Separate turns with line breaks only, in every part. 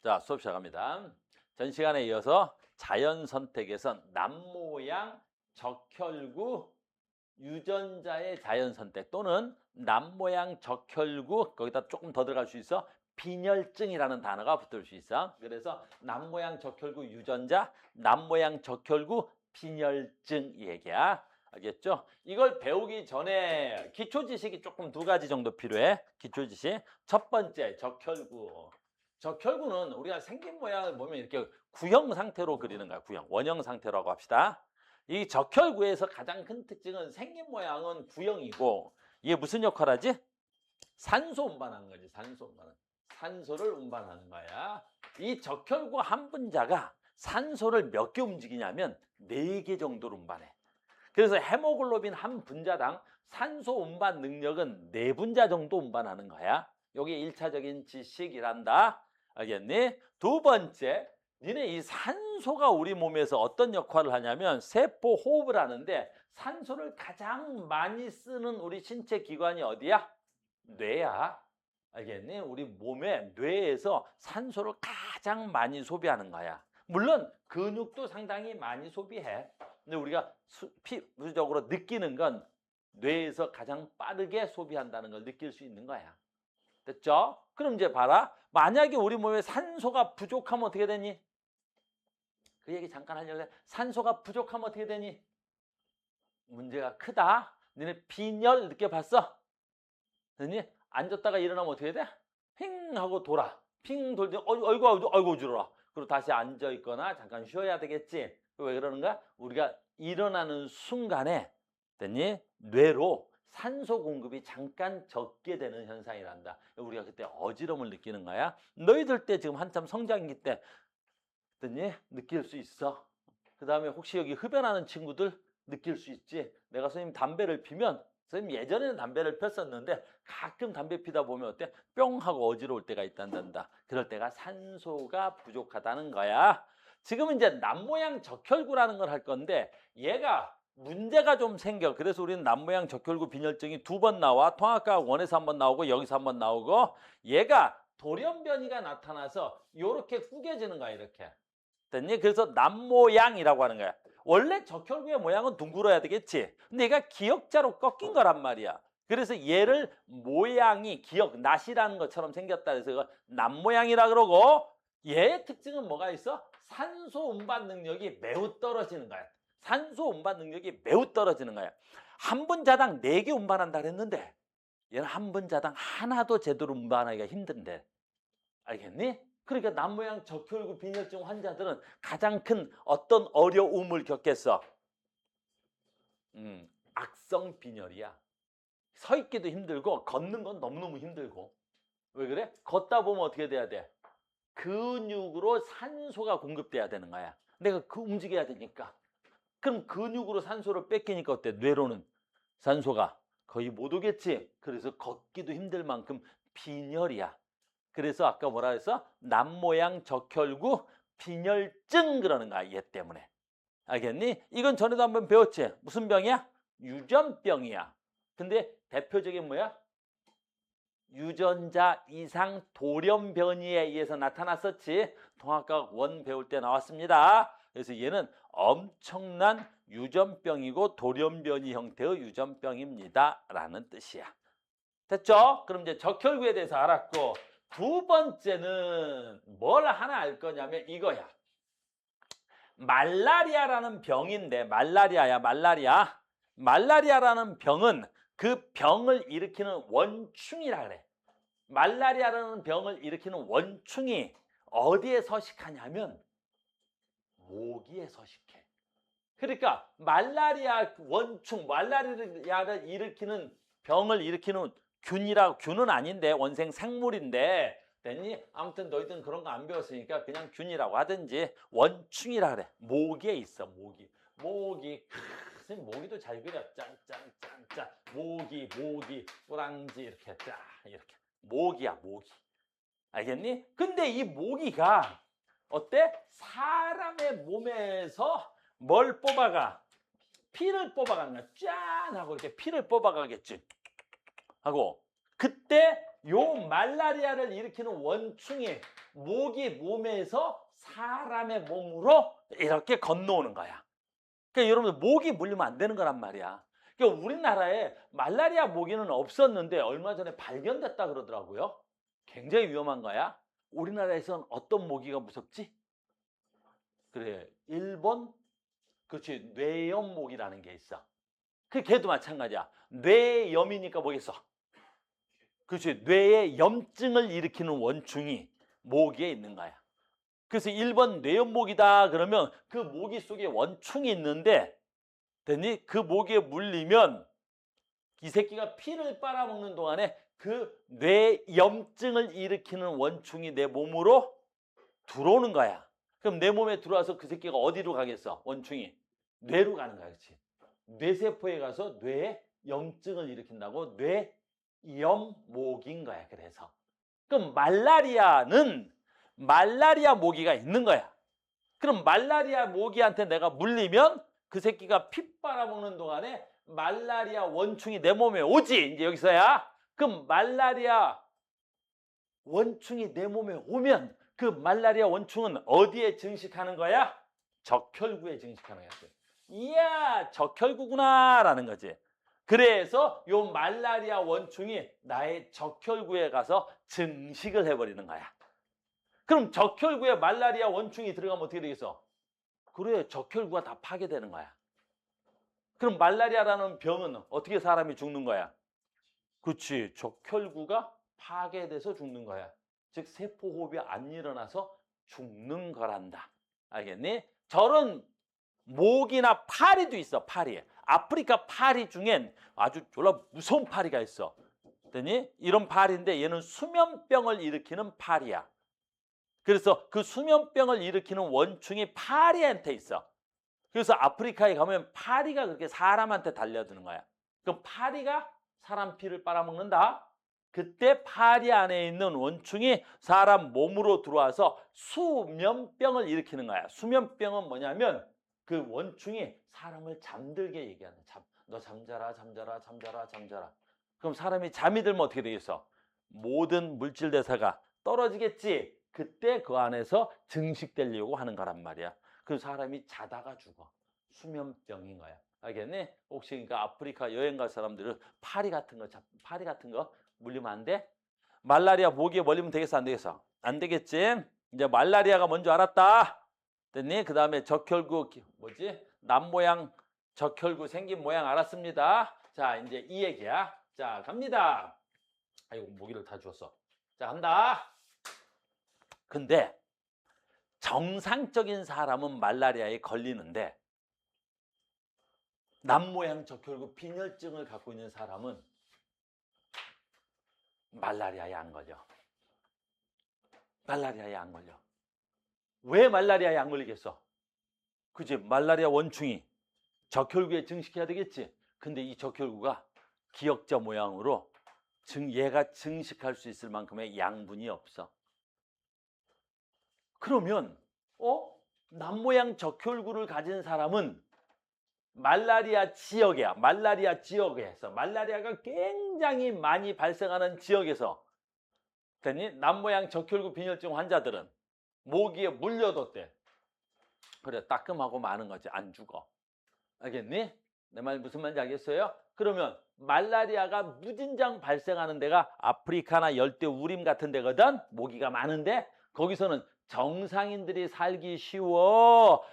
자, 수업 시작합니다. 전 시간에 이어서 자연 선택에서 남모양 적혈구 유전자의 자연 선택 또는 남모양 적혈구 거기다 조금 더 들어갈 수 있어. 빈혈증이라는 단어가 붙을 수 있어. 그래서 남모양 적혈구 유전자, 남모양 적혈구 빈혈증 얘기야. 알겠죠? 이걸 배우기 전에 기초 지식이 조금 두 가지 정도 필요해. 기초 지식. 첫 번째, 적혈구. 적혈구는 우리가 생긴 모양을 보면 이렇게 구형 상태로 그리는 거야. 구형, 원형 상태라고 합시다. 이 적혈구에서 가장 큰 특징은 생긴 모양은 구형이고 이게 무슨 역할을 하지? 산소 운반하는 거지. 산소 운반. 산소를 운반하는 거야. 이 적혈구 한 분자가 산소를 몇 개 움직이냐면 4개 정도로 운반해. 그래서 헤모글로빈 한 분자당 산소 운반 능력은 4분자 정도 운반하는 거야. 이게 1차적인 지식이란다. 알겠니? 두 번째, 니네 이 산소가 우리 몸에서 어떤 역할을 하냐면 세포 호흡을 하는데 산소를 가장 많이 쓰는 우리 신체 기관이 어디야? 뇌야. 알겠니? 우리 몸의 뇌에서 산소를 가장 많이 소비하는 거야. 물론 근육도 상당히 많이 소비해. 근데 우리가 필수적으로 느끼는 건 뇌에서 가장 빠르게 소비한다는 걸 느낄 수 있는 거야. 됐죠? 그럼 이제 봐라. 만약에 우리 몸에 산소가 부족하면 어떻게 되니? 그 얘기 잠깐 하려래. 산소가 부족하면 어떻게 되니? 문제가 크다. 너네 빈혈 느껴봤어? 됐니? 앉았다가 일어나면 어떻게 돼? 핑 하고 돌아. 핑 돌더니 어이구 어지러워. 그리고 다시 앉아 있거나 잠깐 쉬어야 되겠지. 왜 그러는가? 우리가 일어나는 순간에 됐니? 뇌로 산소 공급이 잠깐 적게 되는 현상이란다. 우리가 그때 어지러움을 느끼는 거야. 너희들 때 지금 한참 성장기 때 됐니? 느낄 수 있어. 그 다음에 혹시 여기 흡연하는 친구들 느낄 수 있지. 내가 선생님 담배를 피면 선생님 예전에는 담배를 폈었는데 가끔 담배 피다 보면 어때? 뿅 하고 어지러울 때가 있단다. 그럴 때가 산소가 부족하다는 거야. 지금은 이제 남모양 적혈구라는 걸 할 건데 얘가 문제가 좀 생겨. 그래서 우리는 남모양 적혈구 빈혈증이 2번 나와. 통합과학 1에서 1번 나오고 여기서 1번 나오고 얘가 돌연변이가 나타나서 이렇게 구겨지는 거야. 이렇게. 됐니? 그래서 남모양이라고 하는 거야. 원래 적혈구의 모양은 둥글어야 되겠지. 근데 얘가 기역자로 꺾인 거란 말이야. 그래서 얘를 모양이 낫이라는 것처럼 생겼다 해서 이거 남모양이라 그러고 얘의 특징은 뭐가 있어? 산소 운반 능력이 매우 떨어지는 거야. 산소 운반 능력이 매우 떨어지는 거야. 한 분자당 4개 운반한다 그랬는데 얘는 한 분자당 하나도 제대로 운반하기가 힘든데. 알겠니? 그러니까 남모양 적혈구 빈혈증 환자들은 가장 큰 어떤 어려움을 겪겠어? 악성 빈혈이야. 서 있기도 힘들고 걷는 건 너무너무 힘들고. 왜 그래? 걷다 보면 어떻게 돼야 돼? 근육으로 산소가 공급돼야 되는 거야. 내가 움직여야 되니까. 그럼 근육으로 산소를 뺏기니까 어때? 뇌로는 산소가 거의 못 오겠지. 그래서 걷기도 힘들 만큼 빈혈이야. 그래서 아까 뭐라 했어? 남모양 적혈구 빈혈증 그러는 거야. 얘 때문에. 알겠니? 이건 전에도 한번 배웠지? 무슨 병이야? 유전병이야. 근데 대표적인 뭐야? 유전자 이상 돌연변이에 의해서 나타났었지. 통합과학 1 배울 때 나왔습니다. 그래서 얘는 엄청난 유전병이고 돌연변이 형태의 유전병입니다. 라는 뜻이야. 됐죠? 그럼 이제 적혈구에 대해서 알았고 두 번째는 뭘 하나 알 거냐면 이거야. 말라리아라는 병인데 말라리아야 말라리아. 말라리아라는 병은 그 병을 일으키는 원충이라 그래. 말라리아라는 병을 일으키는 원충이 어디에 서식하냐면 모기에 서식해. 그러니까 말라리아 원충, 말라리아를 일으키는 병을 일으키는 균은 아닌데 원생 생물인데 됐니? 아무튼 너희들은 그런 거 안 배웠으니까 그냥 균이라고 하든지 원충이라 그래. 모기에 있어. 모기. 선생님 모기도 잘 그려. 짠. 모기, 꼬랑지 이렇게 짠 이렇게. 모기야 모기. 알겠니? 근데 이 모기가 어때? 사람의 몸에서 뭘 뽑아가? 피를 뽑아가는 거야. 짠 하고 이렇게 피를 뽑아가겠지. 하고 그때 요 말라리아를 일으키는 원충이 모기 몸에서 사람의 몸으로 이렇게 건너오는 거야. 그러니까 여러분들 모기 물리면 안 되는 거란 말이야. 그러니까 우리나라에 말라리아 모기는 없었는데 얼마 전에 발견됐다 그러더라고요. 굉장히 위험한 거야. 우리나라에서는 어떤 모기가 무섭지? 그래, 일본, 그렇지, 뇌염 모기라는 게 있어. 그 걔도 마찬가지야. 뇌염이니까 뭐겠어? 그렇지, 뇌에 염증을 일으키는 원충이 모기에 있는 거야. 그래서 1번 뇌염 모기다 그러면 그 모기 속에 원충이 있는데 됐니? 그 모기에 물리면 이 새끼가 피를 빨아먹는 동안에 그 뇌염증을 일으키는 원충이 내 몸으로 들어오는 거야. 그럼 내 몸에 들어와서 그 새끼가 어디로 가겠어? 원충이 뇌로 가는 거야. 그렇지? 뇌세포에 가서 뇌에 염증을 일으킨다고 뇌염모기인 거야. 그래서 그럼 말라리아는 말라리아 모기가 있는 거야. 그럼 말라리아 모기한테 내가 물리면 그 새끼가 피 빨아먹는 동안에 말라리아 원충이 내 몸에 오지. 이제 여기서야. 그럼 말라리아 원충이 내 몸에 오면 그 말라리아 원충은 어디에 증식하는 거야? 적혈구에 증식하는 거야. 이야, 적혈구구나 라는 거지. 그래서 요 말라리아 원충이 나의 적혈구에 가서 증식을 해버리는 거야. 그럼 적혈구에 말라리아 원충이 들어가면 어떻게 되겠어? 그래, 적혈구가 다 파괴되는 거야. 그럼 말라리아라는 병은 어떻게 사람이 죽는 거야? 그렇지, 적혈구가 파괴돼서 죽는 거야. 즉 세포호흡이 안 일어나서 죽는 거란다. 알겠니? 저런 모기나 파리도 있어. 파리. 아프리카 파리 중엔 아주 졸라 무서운 파리가 있어. 됐니? 이런 파리인데 얘는 수면병을 일으키는 파리야. 그래서 그 수면병을 일으키는 원충이 파리한테 있어. 그래서 아프리카에 가면 파리가 그렇게 사람한테 달려드는 거야. 그럼 파리가 사람 피를 빨아먹는다. 그때 파리 안에 있는 원충이 사람 몸으로 들어와서 수면병을 일으키는 거야. 수면병은 뭐냐면 그 원충이 사람을 잠들게 얘기하는 너 잠자라 잠자라 잠자라 잠자라. 그럼 사람이 잠이 들면 어떻게 되겠어? 모든 물질 대사가 떨어지겠지. 그때 그 안에서 증식되려고 하는 거란 말이야. 그 사람이 자다가 죽어. 수면병인 거야. 알겠니? 혹시 그러니까 아프리카 여행 갈 사람들은 파리 같은 거 물리면 안 돼? 말라리아 모기에 물리면 되겠어, 안 되겠어? 안 되겠지? 이제 말라리아가 뭔지 알았다. 됐니? 그 다음에 적혈구 남모양 적혈구 생긴 모양 알았습니다. 자, 이제 이 얘기야. 자, 갑니다. 아이고, 모기를 다 주웠어. 자, 간다. 근데 정상적인 사람은 말라리아에 걸리는데 남모양 적혈구 빈혈증을 갖고 있는 사람은 말라리아에 안 걸려. 말라리아에 안 걸려. 왜 말라리아에 안 걸리겠어? 그치? 말라리아 원충이 적혈구에 증식해야 되겠지? 근데 이 적혈구가 기역자 모양으로 얘가 증식할 수 있을 만큼의 양분이 없어. 그러면 남모양 적혈구를 가진 사람은 말라리아 지역에서 말라리아가 굉장히 많이 발생하는 지역에서 남모양 적혈구 빈혈증 환자들은 모기에 물려뒀대. 그래, 따끔하고 많은 거지. 안 죽어. 알겠니? 내 말 무슨 말인지 알겠어요? 그러면 말라리아가 무진장 발생하는 데가 아프리카나 열대 우림 같은 데거든. 모기가 많은데 거기서는 정상인들이 살기 쉬워.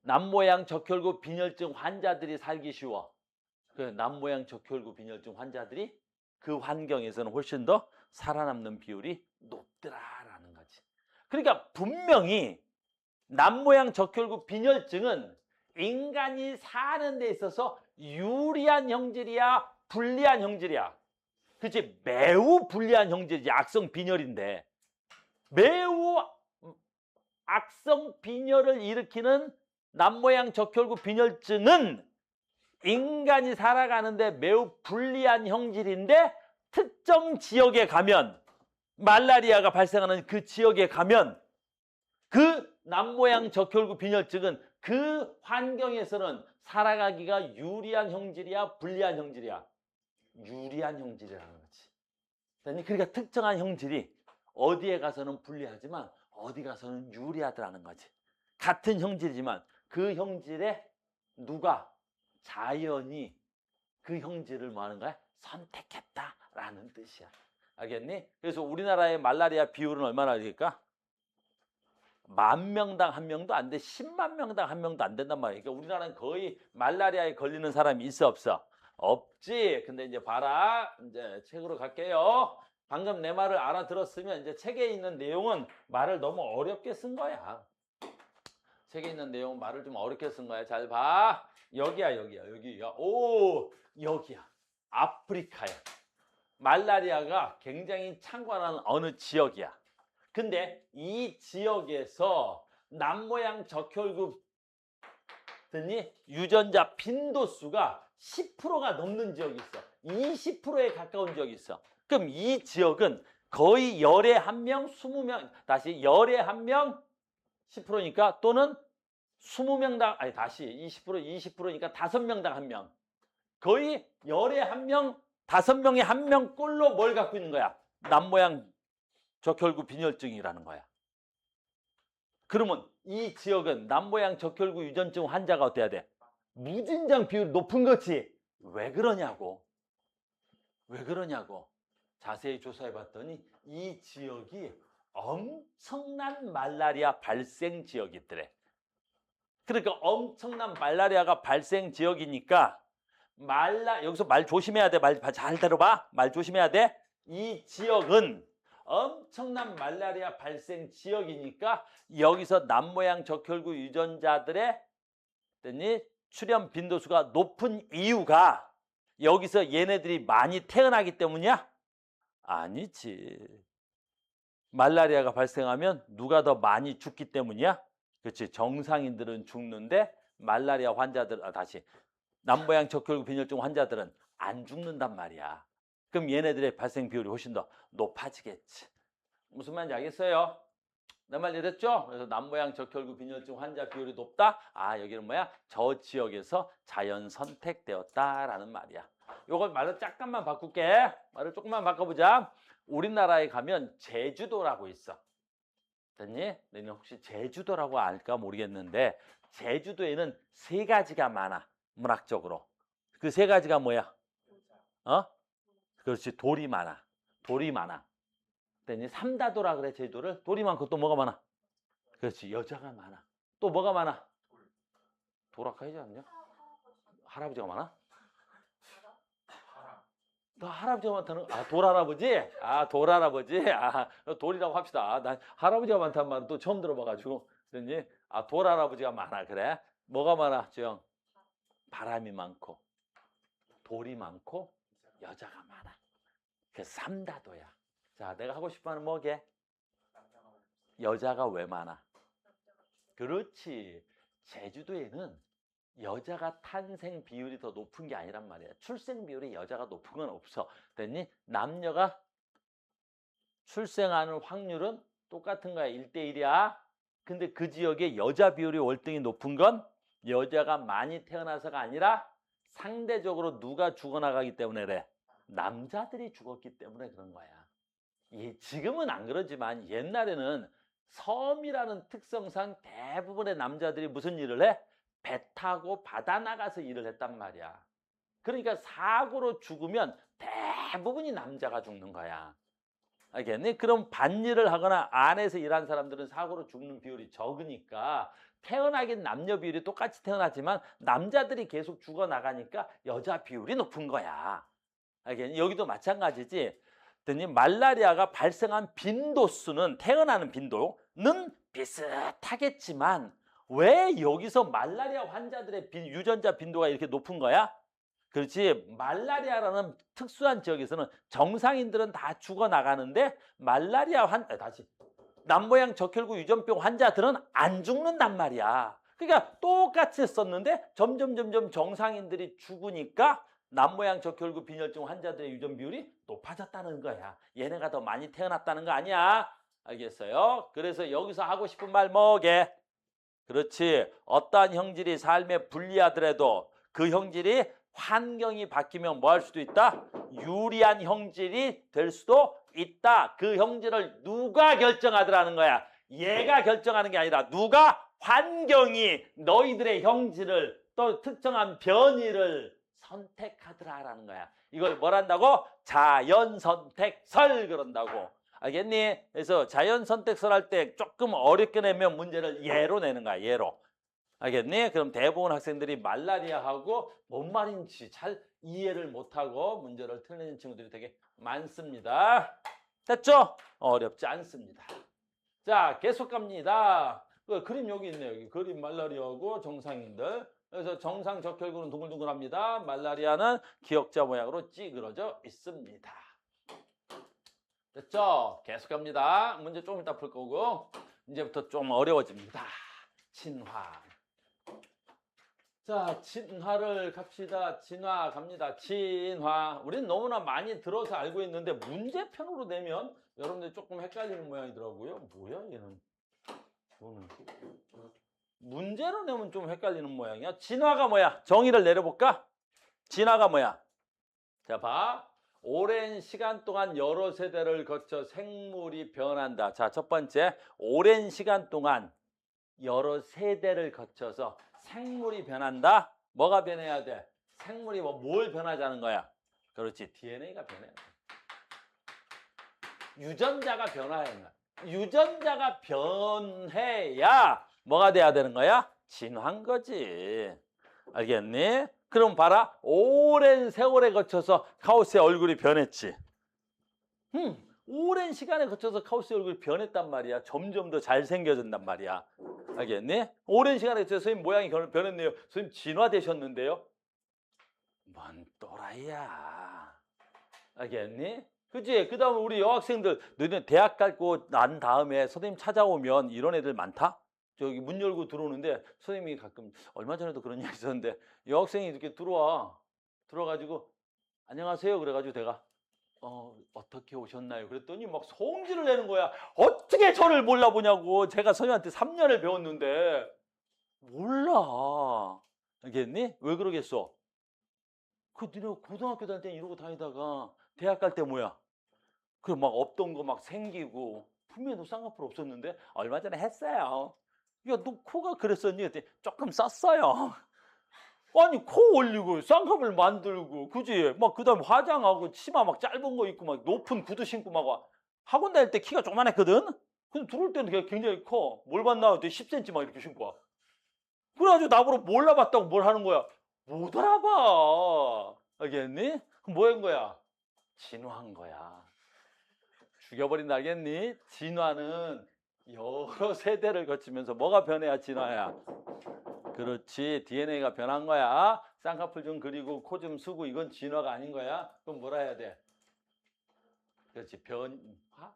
남모양 적혈구 빈혈증 환자들이 살기 쉬워. 그 남모양 적혈구 빈혈증 환자들이 그 환경에서는 훨씬 더 살아남는 비율이 높더라라는 거지. 그러니까 분명히 남모양 적혈구 빈혈증은 인간이 사는 데 있어서 유리한 형질이야, 불리한 형질이야. 그치? 매우 불리한 형질이지. 악성 빈혈인데 매우 악성 빈혈을 일으키는 남모양 적혈구 빈혈증은 인간이 살아가는데 매우 불리한 형질인데 특정 지역에 가면 말라리아가 발생하는 그 지역에 가면 그 남모양 적혈구 빈혈증은 그 환경에서는 살아가기가 유리한 형질이야, 불리한 형질이야? 유리한 형질이라는 거지. 그러니까 특정한 형질이 어디에 가서는 불리하지만 어디 가서는 유리하더라는 거지. 같은 형질이지만 그 형질에 누가 자연이 그 형질을 뭐 하는 거야? 선택했다라는 뜻이야. 알겠니? 그래서 우리나라의 말라리아 비율은 얼마나 될까? 10,000명당 1명도 안 돼. 10만 명당 1명도 안 된단 말이야. 그러니까 우리나라는 거의 말라리아에 걸리는 사람이 있어 없어? 없지. 근데 이제 봐라. 이제 책으로 갈게요. 방금 내 말을 알아들었으면 이제 책에 있는 내용은 말을 너무 어렵게 쓴 거야. 책에 있는 내용은 말을 좀 어렵게 쓴 거야. 잘 봐. 여기야. 오, 여기야. 아프리카야. 말라리아가 굉장히 창궐하는 어느 지역이야. 근데 이 지역에서 남모양 적혈구 더니 유전자 빈도수가 10%가 넘는 지역이 있어. 20%에 가까운 지역이 있어. 그럼 이 지역은 거의 열에 한 명, 20명, 다시 열에 한 명, 10%니까 또는 20명당, 아니 다시 20%니까 5명당 1명. 거의 열에 한 명, 5명에 1명 꼴로 뭘 갖고 있는 거야? 남모양 적혈구 빈혈증이라는 거야. 그러면 이 지역은 남모양 적혈구 유전증 환자가 어때야 돼? 무진장 비율이 높은 거지. 왜 그러냐고. 자세히 조사해 봤더니 이 지역이 엄청난 말라리아 발생 지역이더래. 그러니까 엄청난 말라리아가 발생 지역이니까 여기서 말 조심해야 돼. 말 잘 들어봐. 말 조심해야 돼. 이 지역은 엄청난 말라리아 발생 지역이니까 여기서 남모양 적혈구 유전자들의 출현 빈도수가 높은 이유가 여기서 얘네들이 많이 태어나기 때문이야? 아니지. 말라리아가 발생하면 누가 더 많이 죽기 때문이야? 그렇지. 정상인들은 죽는데 말라리아 환자들, 다시 남모양 적혈구 빈혈증 환자들은 안 죽는단 말이야. 그럼 얘네들의 발생 비율이 훨씬 더 높아지겠지. 무슨 말인지 알겠어요? 내 말 이랬죠? 그래서 남모양 적혈구 빈혈증 환자 비율이 높다? 아, 여기는 뭐야? 저 지역에서 자연 선택되었다라는 말이야. 요걸 말을 잠깐만 바꿀게. 말을 조금만 바꿔보자. 우리나라에 가면 제주도라고 있어. 됐니? 너는 혹시 제주도라고 알까 모르겠는데 제주도에는 3가지가 많아. 문학적으로. 그 3가지가 뭐야? 그렇지. 돌이 많아. 됐니? 삼다도라 그래. 제주도를. 돌이 많고 또 뭐가 많아? 그렇지. 여자가 많아. 또 뭐가 많아? 돌아가야지 않냐? 할아버지가 많아? 너 할아버지가 많다는 돌할아버지? 돌할아버지? 돌이라고 합시다. 난 할아버지가 많다는 말은 또 처음 들어봐가지고. 됐니? 돌할아버지가 많아. 그래? 뭐가 많아, 주영? 바람이 많고, 돌이 많고, 여자가 많아. 그래서 삼다도야. 자, 내가 하고 싶어 하는 뭐게? 여자가 왜 많아? 그렇지. 제주도에는 여자가 탄생 비율이 더 높은 게 아니란 말이야. 출생 비율이 여자가 높은 건 없어. 됐니? 남녀가 출생하는 확률은 똑같은 거야. 1대1이야. 근데 그 지역에 여자 비율이 월등히 높은 건 여자가 많이 태어나서가 아니라 상대적으로 누가 죽어나가기 때문에 그래. 남자들이 죽었기 때문에 그런 거야. 지금은 안 그러지만 옛날에는 섬이라는 특성상 대부분의 남자들이 무슨 일을 해? 배 타고 바다 나가서 일을 했단 말이야. 그러니까 사고로 죽으면 대부분이 남자가 죽는 거야. 알겠니? 그럼 밭일을 하거나 안에서 일한 사람들은 사고로 죽는 비율이 적으니까 태어나긴 남녀 비율이 똑같이 태어나지만 남자들이 계속 죽어나가니까 여자 비율이 높은 거야. 알겠니? 여기도 마찬가지지. 말라리아가 발생한 빈도수는 태어나는 빈도는 비슷하겠지만 왜 여기서 말라리아 환자들의 유전자 빈도가 이렇게 높은 거야? 그렇지. 말라리아라는 특수한 지역에서는 정상인들은 다 죽어나가는데 다시 남모양 적혈구 유전병 환자들은 안 죽는단 말이야. 그러니까 똑같이 썼는데 점점 정상인들이 죽으니까 남모양 적혈구 빈혈증 환자들의 유전 비율이 높아졌다는 거야. 얘네가 더 많이 태어났다는 거 아니야? 알겠어요? 그래서 여기서 하고 싶은 말 뭐게? 그렇지. 어떠한 형질이 삶에 불리하더라도 그 형질이 환경이 바뀌면 뭐 할 수도 있다? 유리한 형질이 될 수도 있다. 그 형질을 누가 결정하더라는 거야. 얘가 결정하는 게 아니라 누가? 환경이 너희들의 형질을 또 특정한 변이를 선택하더라라는 거야. 이걸 뭘 한다고? 자연선택설 그런다고. 알겠니? 그래서 자연선택설 할 때 조금 어렵게 내면 문제를 예로 내는 거야. 예로. 알겠니? 그럼 대부분 학생들이 말라리아하고 뭔 말인지 잘 이해를 못하고 문제를 틀리는 친구들이 되게 많습니다. 됐죠? 어렵지 않습니다. 자, 계속 갑니다. 그림 여기 있네요. 여기 그림 말라리아하고 정상인들. 그래서 정상 적혈구는 둥글둥글합니다. 말라리아는 기역자 모양으로 찌그러져 있습니다. 됐죠? 계속 갑니다. 문제 좀 이따 풀 거고 이제부터 좀 어려워집니다. 진화. 자, 진화를 갑시다. 진화 갑니다. 진화. 우리는 너무나 많이 들어서 알고 있는데 문제편으로 내면 여러분들이 조금 헷갈리는 모양이더라고요. 뭐야 얘는? 문제로 내면 좀 헷갈리는 모양이야. 진화가 뭐야? 정의를 내려볼까? 진화가 뭐야? 자, 봐. 오랜 시간 동안 여러 세대를 거쳐 생물이 변한다. 자, 첫 번째. 오랜 시간 동안 여러 세대를 거쳐서 생물이 변한다. 뭐가 변해야 돼? 생물이 뭘 변하자는 거야? 그렇지. DNA가 변해야 돼. 유전자가 변화해야 돼. 유전자가 변해야 뭐가 돼야 되는 거야? 진화한 거지. 알겠니? 그럼 봐라. 오랜 세월에 거쳐서 카오스의 얼굴이 변했지. 오랜 시간에 거쳐서 카오스의 얼굴이 변했단 말이야. 점점 더 잘생겨진단 말이야. 알겠니? 오랜 시간에 거쳐서 선생님 모양이 변했네요. 선생님 진화되셨는데요? 뭔 또라이야. 알겠니? 그치? 그 다음에 우리 여학생들, 너희는 대학 가고 난 다음에 선생님 찾아오면 이런 애들 많다? 저기 문 열고 들어오는데 선생님이 가끔 얼마 전에도 그런 얘기 있었는데 여학생이 이렇게 들어와가지고 안녕하세요. 그래가지고 내가 어떻게 오셨나요? 그랬더니 막 성질을 내는 거야. 어떻게 저를 몰라보냐고. 제가 선생님한테 3년을 배웠는데 몰라. 알겠니? 왜 그러겠어? 니네 고등학교 다닐 때 이러고 다니다가 대학 갈 때 뭐야? 그 막 없던 거 막 생기고 분명히 너 쌍꺼풀 없었는데 얼마 전에 했어요. 야, 너 코가 그랬었니? 그랬더니 조금 썼어요. 아니, 코 올리고 쌍꺼풀 만들고 그지? 막 그다음 화장하고 치마 막 짧은 거 입고 막 높은 구두 신고 막 학원 다닐 때 키가 조그만했거든? 근데 들어올 때는 굉장히 커. 뭘 봤나? 그랬더니 10cm 막 이렇게 신고 와. 그래가지고 나보고 몰라봤다고 뭘 하는 거야? 못 알아봐. 알겠니? 그럼 뭐 한 거야? 진화한 거야. 죽여버린다. 알겠니? 진화는 여러 세대를 거치면서 뭐가 변해야 진화야? 그렇지. DNA가 변한 거야. 쌍꺼풀 좀 그리고 코 좀 쓰고 이건 진화가 아닌 거야. 그럼 뭐라 해야 돼? 그렇지. 변화?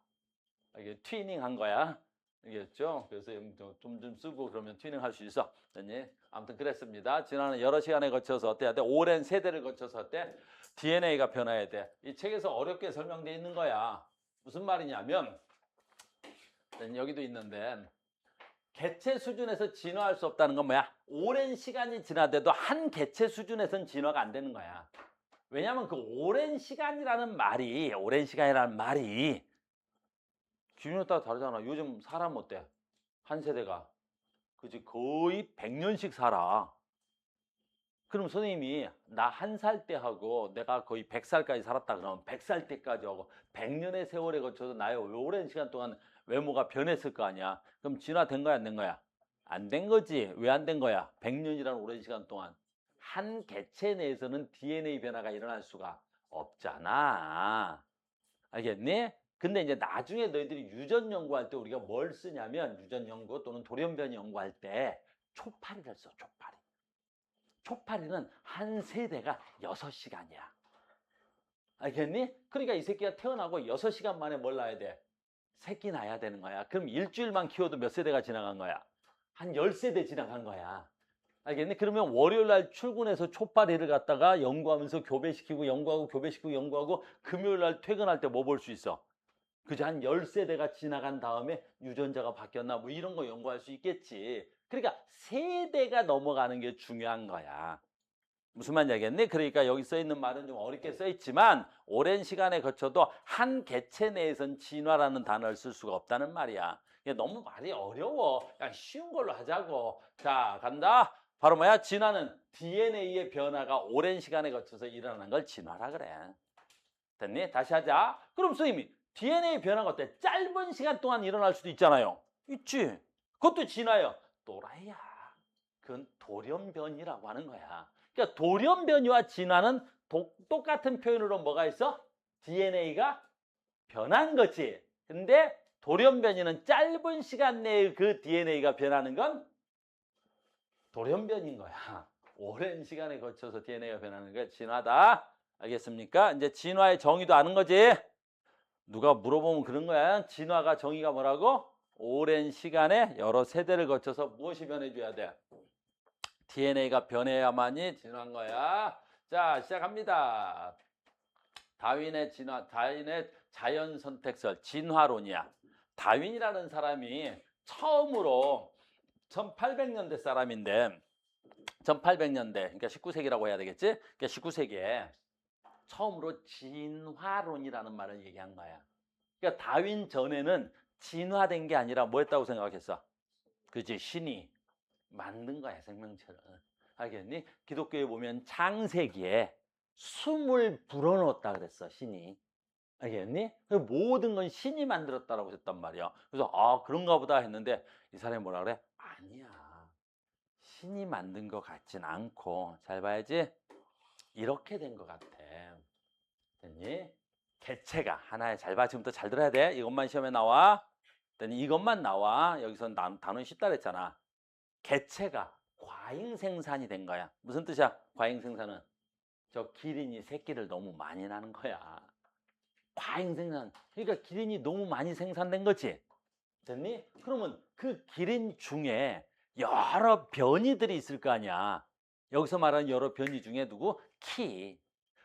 이게 튜닝 한 거야. 알겠죠? 그래서 좀 쓰고 그러면 튜닝 할 수 있어. 됐니? 아무튼 그랬습니다. 진화는 여러 시간에 거쳐서 어때야 돼? 오랜 세대를 거쳐서 어때? DNA가 변해야 돼. 이 책에서 어렵게 설명되어 있는 거야. 무슨 말이냐면 여기도 있는데 개체 수준에서 진화할 수 없다는 건 뭐야? 오랜 시간이 지나돼도 한 개체 수준에서는 진화가 안 되는 거야. 왜냐하면 그 오랜 시간이라는 말이 기준에 따라 다르잖아. 요즘 사람 어때? 한 세대가 그지 거의 100년씩 살아. 그럼 선생님이 나 1살 때 하고 내가 거의 100살까지 살았다 그러면 100살 때까지 하고 100년의 세월에 거쳐서 나의 오랜 시간 동안 외모가 변했을 거 아니야. 그럼 진화된 거야, 안 된 거야? 안 된 거지. 왜 안 된 거야? 100년이라는 오랜 시간 동안 한 개체 내에서는 DNA 변화가 일어날 수가 없잖아. 알겠니? 근데 이제 나중에 너희들이 유전 연구할 때 우리가 뭘 쓰냐면 유전 연구 또는 돌연변이 연구할 때 초파리를 써. 초파리는 한 세대가 6시간이야. 알겠니? 그러니까 이 새끼가 태어나고 6시간 만에 뭘 낳아야 돼? 새끼 낳아야 되는 거야. 그럼 일주일만 키워도 몇 세대가 지나간 거야? 한 10세대 지나간 거야. 알겠니? 그러면 월요일 날 출근해서 초파리를 갖다가 연구하면서 교배시키고 연구하고 교배시키고 연구하고 금요일 날 퇴근할 때 뭐 볼 수 있어? 그저 한 10세대가 지나간 다음에 유전자가 바뀌었나 뭐 이런 거 연구할 수 있겠지. 그러니까 세대가 넘어가는 게 중요한 거야. 무슨 말인지 알겠니? 그러니까 여기 써 있는 말은 좀 어렵게 써 있지만 오랜 시간에 거쳐도 한 개체 내에선 진화라는 단어를 쓸 수가 없다는 말이야. 이게 너무 말이 어려워. 그냥 쉬운 걸로 하자고. 자, 간다. 바로 뭐야? 진화는 DNA의 변화가 오랜 시간에 거쳐서 일어나는 걸 진화라 그래. 됐니? 다시 하자. 그럼 선생님이 DNA 변화가 어때? 짧은 시간 동안 일어날 수도 있잖아요. 있지. 그것도 진화예요. 또라이야. 그건 돌연변이라고 하는 거야. 그러니까 돌연변이와 진화는 똑같은 표현으로 뭐가 있어? DNA가 변한 거지. 근데 돌연변이는 짧은 시간 내에 그 DNA가 변하는 건 돌연변인 거야. 오랜 시간에 거쳐서 DNA가 변하는 게 진화다. 알겠습니까? 이제 진화의 정의도 아는 거지. 누가 물어보면 그런 거야. 진화가 정의가 뭐라고? 오랜 시간에 여러 세대를 거쳐서 무엇이 변해줘야 돼? DNA가 변해야만이 진화한 거야. 자, 시작합니다. 다윈의 자연 선택설, 진화론이야. 다윈이라는 사람이 처음으로 1800년대 사람인데 1800년대, 그러니까 19세기라고 해야 되겠지? 그러니까 19세기에 처음으로 진화론이라는 말을 얘기한 거야. 그러니까 다윈 전에는 진화된 게 아니라 뭐 했다고 생각했어? 그지? 신이 만든 거야, 생명체를. 알겠니? 기독교에 보면 창세기에 숨을 불어넣었다 그랬어, 신이. 알겠니? 모든 건 신이 만들었다라고 했단 말이야. 그래서 아, 그런가 보다 했는데 이 사람이 뭐라 그래? 아니야. 신이 만든 것 같진 않고, 잘 봐야지. 이렇게 된 것 같아. 됐니? 개체가 하나에, 잘 봐. 지금부터 잘 들어야 돼. 이것만 시험에 나와. 됐니? 이것만 나와. 여기서 단어 쉽다 그랬잖아. 개체가 과잉 생산이 된 거야. 무슨 뜻이야? 과잉 생산은 저 기린이 새끼를 너무 많이 낳는 거야. 과잉 생산. 그러니까 기린이 너무 많이 생산된 거지. 됐니? 그러면 그 기린 중에 여러 변이들이 있을 거 아니야. 여기서 말하는 여러 변이 중에 누구? 키.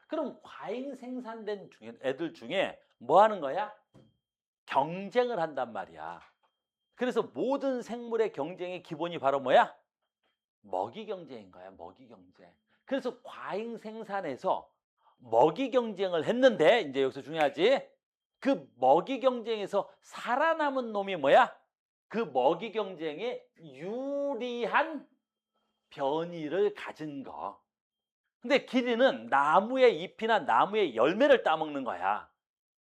그럼 과잉 생산된 애들 중에 뭐 하는 거야? 경쟁을 한단 말이야. 그래서 모든 생물의 경쟁의 기본이 바로 뭐야? 먹이 경쟁인 거야, 먹이 경쟁. 그래서 과잉 생산에서 먹이 경쟁을 했는데, 이제 여기서 중요하지. 그 먹이 경쟁에서 살아남은 놈이 뭐야? 그 먹이 경쟁에 유리한 변이를 가진 거. 근데 기린은 나무의 잎이나 나무의 열매를 따먹는 거야.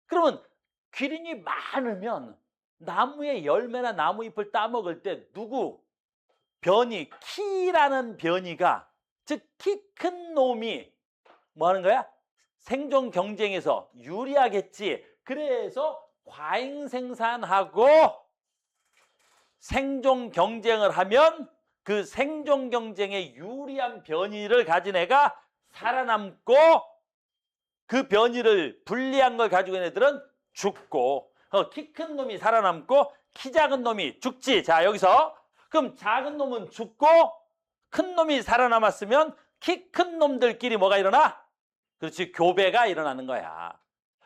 그러면 기린이 많으면 나무의 열매나 나무 잎을 따먹을 때 누구? 변이, 키라는 변이가, 즉 키 큰 놈이 뭐 하는 거야? 생존 경쟁에서 유리하겠지. 그래서 과잉 생산하고 생존 경쟁을 하면 그 생존 경쟁에 유리한 변이를 가진 애가 살아남고, 그 변이를 불리한 걸 가지고 있는 애들은 죽고, 키 큰 놈이 살아남고 키 작은 놈이 죽지. 자, 여기서 그럼 작은 놈은 죽고 큰 놈이 살아남았으면 키 큰 놈들끼리 뭐가 일어나? 그렇지, 교배가 일어나는 거야.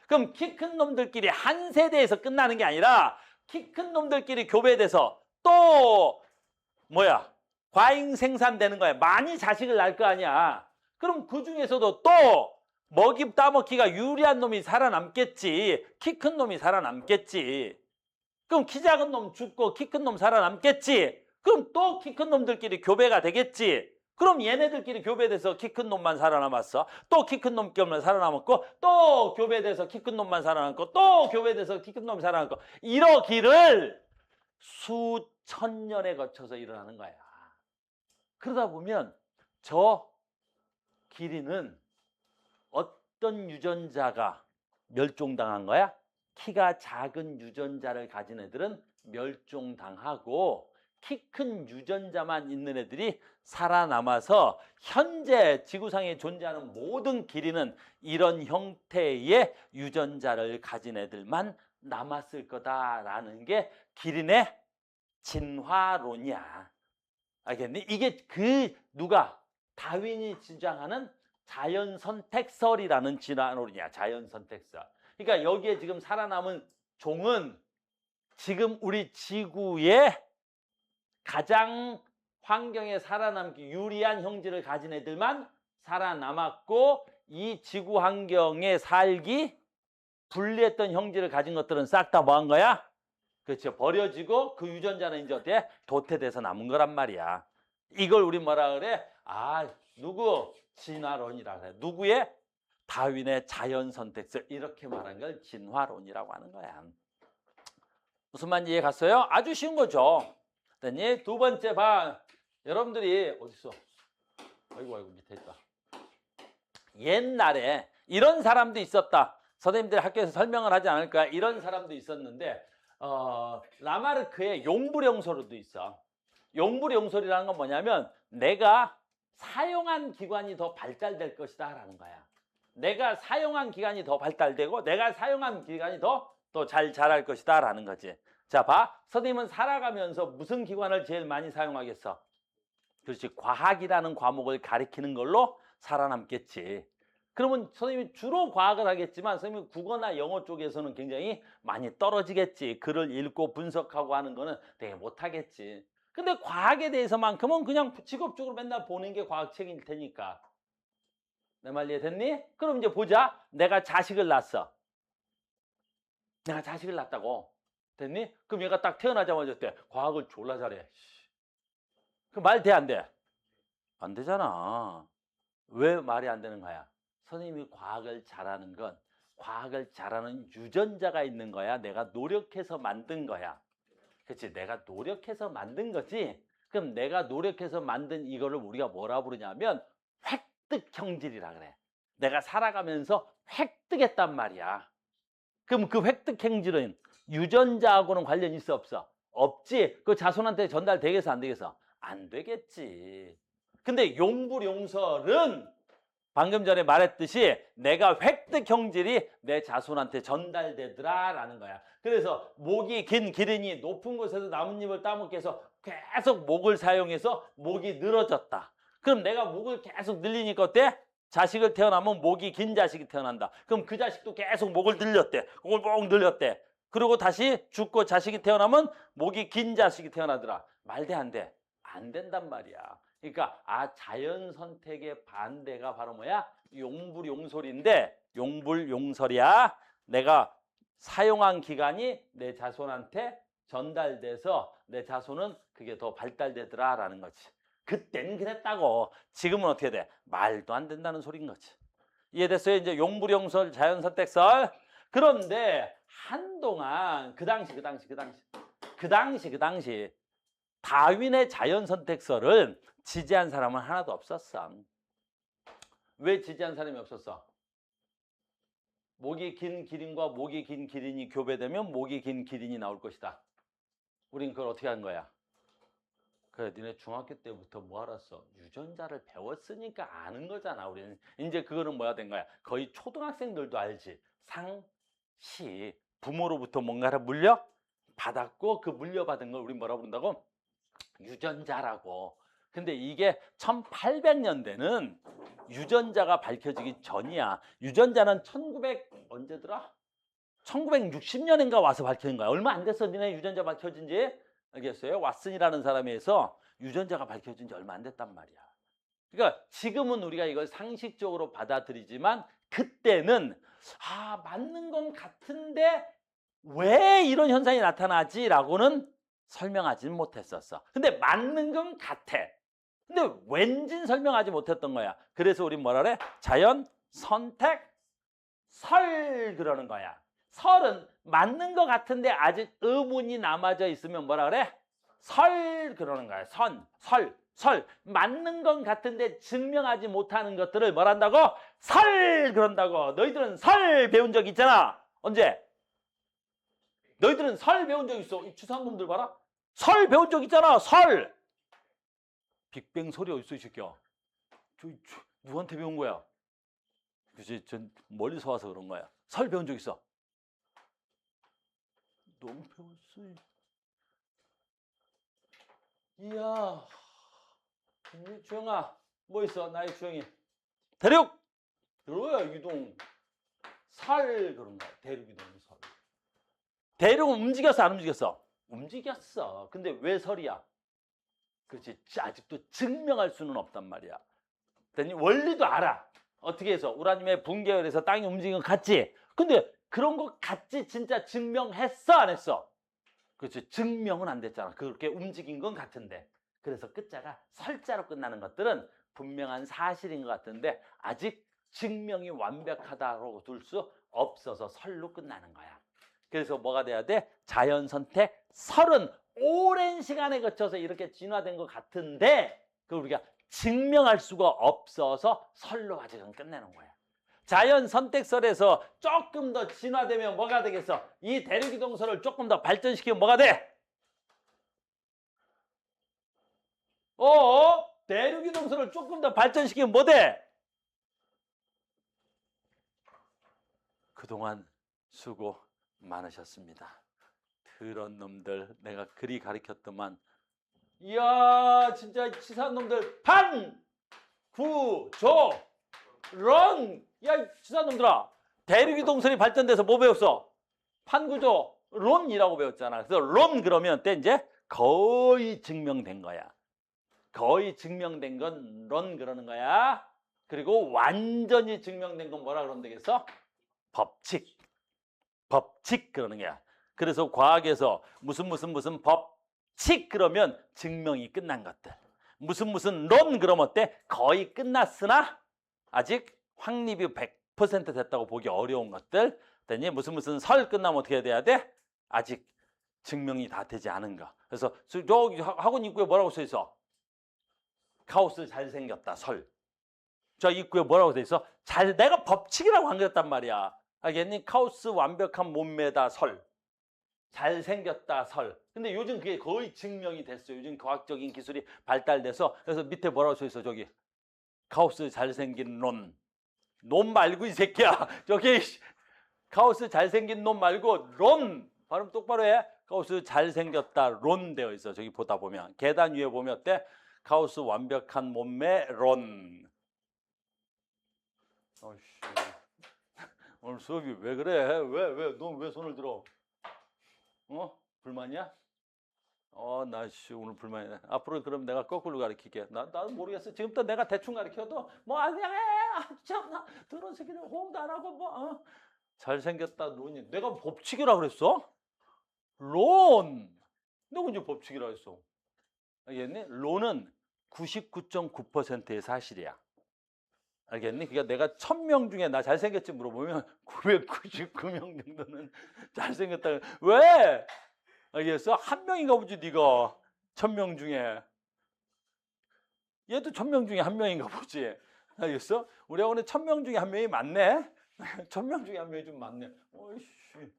그럼 키 큰 놈들끼리 한 세대에서 끝나는 게 아니라 키 큰 놈들끼리 교배돼서 또 뭐야? 과잉 생산되는 거야. 많이 자식을 낳을 거 아니야. 그럼 그 중에서도 또 먹이 따먹기가 유리한 놈이 살아남겠지. 키 큰 놈이 살아남겠지. 그럼 키 작은 놈 죽고 키 큰 놈 살아남겠지. 그럼 또 키 큰 놈들끼리 교배가 되겠지. 그럼 얘네들끼리 교배돼서 키 큰 놈만 살아남았어. 또 키 큰 놈끼리만 살아남았고, 또 교배돼서 키 큰 놈만 살아남고, 또 교배돼서 키 큰 놈이 살아남고, 이러기를 수천 년에 거쳐서 일어나는 거야. 그러다 보면 저 기린은 어떤 유전자가 멸종당한 거야? 키가 작은 유전자를 가진 애들은 멸종당하고 키 큰 유전자만 있는 애들이 살아남아서 현재 지구상에 존재하는 모든 기린은 이런 형태의 유전자를 가진 애들만 남았을 거다라는 게 기린의 진화론이야. 알겠니? 이게 누가? 다윈이 주장하는 자연선택설이라는 진화론이야. 자연선택설. 그러니까 여기에 지금 살아남은 종은 지금 우리 지구에 가장 환경에 살아남기 유리한 형질을 가진 애들만 살아남았고 이 지구 환경에 살기 불리했던 형질을 가진 것들은 싹 다 뭐 한 거야? 그렇죠. 버려지고 그 유전자는 이제 어때? 도태돼서 남은 거란 말이야. 이걸 우리 뭐라 그래? 누구? 진화론이라 그래. 누구의? 다윈의 자연 선택설. 이렇게 말한 걸 진화론이라고 하는 거야. 무슨 말인지 이해 갔어요? 아주 쉬운 거죠. 됐니? 두 번째 봐. 여러분들이 어딨어? 아이고 밑에 있다. 옛날에 이런 사람도 있었다. 선생님들이 학교에서 설명을 하지 않을까? 이런 사람도 있었는데 라마르크의 용불용설도 있어. 용불용설이라는 건 뭐냐면 내가 사용한 기관이 더 발달될 것이다 라는 거야. 내가 사용한 기관이 더 발달되고 내가 사용한 기관이 더 잘 자랄 것이다 라는 거지. 자, 봐. 선생님은 살아가면서 무슨 기관을 제일 많이 사용하겠어? 그렇지. 과학이라는 과목을 가리키는 걸로 살아남겠지. 그러면 선생님이 주로 과학을 하겠지만 선생님이 국어나 영어 쪽에서는 굉장히 많이 떨어지겠지. 글을 읽고 분석하고 하는 거는 되게 못하겠지. 근데 과학에 대해서만큼은 그냥 직업적으로 맨날 보는 게 과학책일 테니까. 내 말 이해됐니? 그럼 이제 보자. 내가 자식을 낳았어. 내가 자식을 낳았다고. 됐니? 그럼 얘가 딱 태어나자마자 어때? 과학을 졸라 잘해. 그 말 돼, 안 돼? 안 되잖아. 왜 말이 안 되는 거야? 선생님이 과학을 잘하는 건 과학을 잘하는 유전자가 있는 거야. 내가 노력해서 만든 거야. 그렇지? 내가 노력해서 만든 거지. 그럼 내가 노력해서 만든 이거를 우리가 뭐라 부르냐면 획득 형질이라 그래. 내가 살아가면서 획득했단 말이야. 그럼 그 획득 형질은 유전자하고는 관련이 있어 없어? 없지. 그 자손한테 전달되겠어 안 되겠어? 안 되겠지. 근데 용불용설은 방금 전에 말했듯이 내가 획득 형질이 내 자손한테 전달되더라 라는 거야. 그래서 목이 긴 기린이 높은 곳에서 나뭇잎을 따먹기 위해서 계속 목을 사용해서 목이 늘어졌다. 그럼 내가 목을 계속 늘리니까 어때? 자식을 태어나면 목이 긴 자식이 태어난다. 그럼 그 자식도 계속 목을 늘렸대. 목을 꼭 늘렸대. 그리고 다시 죽고 자식이 태어나면 목이 긴 자식이 태어나더라. 말돼 안 돼? 안 된단 말이야. 그러니까 자연 선택의 반대가 바로 뭐야? 용불용설인데 용불용설이야. 내가 사용한 기간이 내 자손한테 전달돼서 내 자손은 그게 더 발달되더라 라는 거지. 그땐 그랬다고. 지금은 어떻게 돼? 말도 안 된다는 소리인 거지. 이해됐어요? 이제 용불용설, 자연선택설. 그런데 한동안 그 당시 다윈의 자연선택설을 지지한 사람은 하나도 없었어. 왜 지지한 사람이 없었어? 목이 긴 기린과 목이 긴 기린이 교배되면 목이 긴 기린이 나올 것이다. 우린 그걸 어떻게 한 거야? 그래, 니네 중학교 때부터 뭐 알았어? 유전자를 배웠으니까 아는 거잖아. 우리는 이제 그거는 뭐야 된 거야? 거의 초등학생들도 알지. 상시 부모로부터 뭔가를 물려받았고 그 물려받은 걸 우리 뭐라 부른다고? 유전자라고. 근데 이게 1800년대는 유전자가 밝혀지기 전이야. 유전자는 언제더라? 1960년인가 와서 밝혀진 거야. 얼마 안 됐어. 니네 유전자 밝혀진 지. 알겠어요? 왓슨이라는 사람에 의해서 유전자가 밝혀진 지 얼마 안 됐단 말이야. 그러니까 지금은 우리가 이걸 상식적으로 받아들이지만 그때는 맞는 건 같은데 왜 이런 현상이 나타나지? 라고는 설명하지는 못했었어. 근데 맞는 건 같아. 근데 왠진 설명하지 못했던 거야. 그래서 우린 뭐라 그래? 자연 선택 설 그러는 거야. 설은 맞는 것 같은데 아직 의문이 남아져 있으면 뭐라 그래? 설 그러는 거야. 설. 맞는 것 같은데 증명하지 못하는 것들을 뭐란다고? 설 그런다고. 너희들은 설 배운 적 있잖아. 언제? 너희들은 설 배운 적 있어. 이 추상놈들 봐라. 설 배운 적 있잖아. 설. 빅뱅 설이 어딨어 이 새끼야. 누구한테 배운 거야? 그치? 전 멀리서 와서 그런 거야. 설 배운 적 있어. 너무 배웠어. 이야. 주영아, 뭐 있어? 나의 주영이. 대륙! 뭐야, 이동. 설 그런 거야. 대륙 이동 설. 대륙은 움직였어, 안 움직였어? 움직였어. 근데 왜 설이야? 그렇지. 아직도 증명할 수는 없단 말이야. 그랬더니 원리도 알아. 어떻게 해서 우라늄의 붕괴열에서 땅이 움직이는 것 같지? 근데 그런 것 같지 진짜 증명했어 안 했어? 그렇지. 증명은 안 됐잖아. 그렇게 움직인 건 같은데. 그래서 끝자가 설자로 끝나는 것들은 분명한 사실인 것 같은데 아직 증명이 완벽하다고 둘 수 없어서 설로 끝나는 거야. 그래서 뭐가 돼야 돼? 자연 선택 설은 오랜 시간에 거쳐서 이렇게 진화된 것 같은데 그걸 우리가 증명할 수가 없어서 설로 아직은 끝내는 거야. 자연 선택설에서 조금 더 진화되면 뭐가 되겠어? 이 대륙이동설을 조금 더 발전시키면 뭐가 돼? 대륙이동설을 조금 더 발전시키면 뭐 돼? 그동안 수고 많으셨습니다. 그런 놈들 내가 그리 가르쳤더만 이야 진짜 치사한 놈들 판! 구! 조! 런! 야 치사한 놈들아 대륙이동설이 발전돼서 뭐 배웠어? 판구조 론이라고 배웠잖아. 그래서 론 그러면 때 이제 거의 증명된 거야. 거의 증명된 건 론 그러는 거야. 그리고 완전히 증명된 건 뭐라 그러면 되겠어? 법칙. 법칙 그러는 거야. 그래서 과학에서 무슨 법칙 그러면 증명이 끝난 것들. 무슨 론 그러면 어때? 거의 끝났으나 아직 확립이 100% 됐다고 보기 어려운 것들. 그랬더니 무슨 설 끝나면 어떻게 돼야 돼? 아직 증명이 다 되지 않은 거. 그래서 저기 학원 입구에 뭐라고 써 있어? 카오스 잘생겼다 설. 저 입구에 뭐라고 써 있어? 내가 법칙이라고 안 그랬단 말이야. 알겠니? 카오스 완벽한 몸매다 설. 잘생겼다 설. 근데 요즘 그게 거의 증명이 됐어요. 요즘 과학적인 기술이 발달돼서. 그래서 밑에 뭐라고 써 있어? 저기 카오스 잘생긴 론. 놈 말고 이 새끼야. 저기 카오스 잘생긴 놈 말고 론. 발음 똑바로 해. 카오스 잘생겼다 론 되어 있어. 저기 보다 보면. 계단 위에 보면 어때? 카오스 완벽한 몸매 론. 어이씨. 오늘 수업이 왜 그래? 너 왜 손을 들어? 불만이야? 나 오늘 불만이야. 앞으로 그럼 내가 거꾸로 가르칠게. 나도 모르겠어. 지금부터 내가 대충 가르쳐도 뭐 그냥 해. 참나 들은 새끼들 호응도 안 하고 뭐 잘생겼다 론이. 내가 법칙이라 그랬어? 론. 내가 언제 법칙이라 했어? 알겠니? 론은 99.9%의 사실이야. 알겠니? 그러니까 내가 1000명 중에 나 잘생겼지 물어보면 999명 정도는 잘생겼다. 왜? 알겠어? 한 명인가 보지 네가 1000명 중에. 얘도 1000명 중에 한 명인가 보지. 알겠어? 우리 학원에 1000명 중에 한 명이 많네. 1000명 중에 한 명이 좀 많네. 어이씨,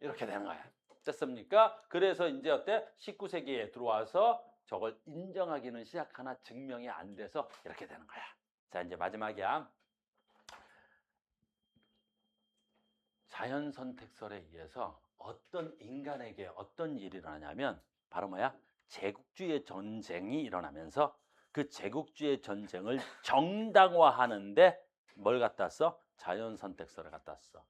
이렇게 되는 거야. 됐습니까? 그래서 이제 어때? 19세기에 들어와서 저걸 인정하기는 시작하나 증명이 안 돼서 이렇게 되는 거야. 자, 이제 마지막이야. 자연 선택설에 의해서 어떤 인간에게 어떤 일이 일어나냐면 바로 뭐야? 제국주의 전쟁이 일어나면서 그 제국주의 전쟁을 정당화하는데 뭘 갖다 써? 자연 선택설을 갖다 써.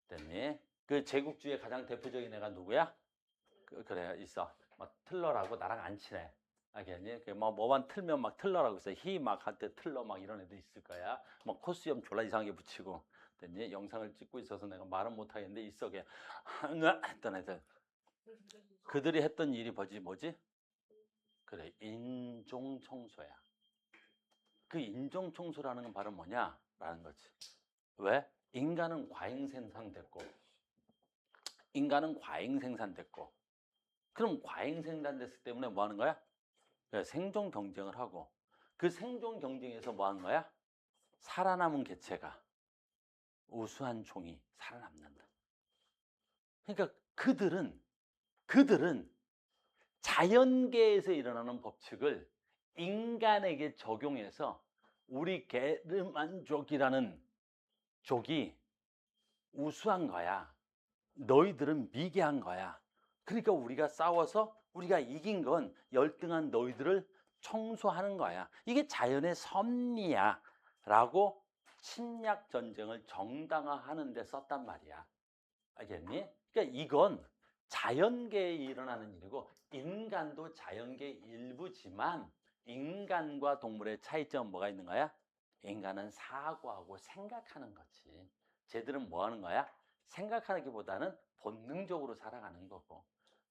됐니? 그 제국주의 가장 대표적인 애가 누구야? 그래 있어. 막 틀러라고 나랑 안 친해. 알겠니? 뭐만 틀면 막 틀러라고 있어. 히 막 할 때 틀러 막 이런 애도 있을 거야. 뭐 코수염 졸라 이상하게 붙이고. 됐니? 영상을 찍고 있어서 내가 말은 못 하겠는데 있어 그냥 했던 애들. 그들이 했던 일이 뭐지? 그래 인종 청소야. 그 인종 청소라는 건 바로 뭐냐라는 거지. 왜? 인간은 과잉 생산됐고 그럼 과잉 생산됐기 때문에 뭐 하는 거야? 생존 경쟁을 하고 그 생존 경쟁에서 뭐 하는 거야? 살아남은 개체가 우수한 종이 살아남는다. 그러니까 그들은 자연계에서 일어나는 법칙을 인간에게 적용해서 우리 게르만족이라는 족이 우수한 거야. 너희들은 미개한 거야. 그러니까 우리가 싸워서 우리가 이긴 건 열등한 너희들을 청소하는 거야. 이게 자연의 섭리야 라고 침략 전쟁을 정당화하는 데 썼단 말이야. 알겠니? 그러니까 이건 자연계에 일어나는 일이고 인간도 자연계의 일부지만 인간과 동물의 차이점은 뭐가 있는 거야? 인간은 사고하고 생각하는 거지. 쟤들은 뭐 하는 거야? 생각하기보다는 본능적으로 살아가는 거고.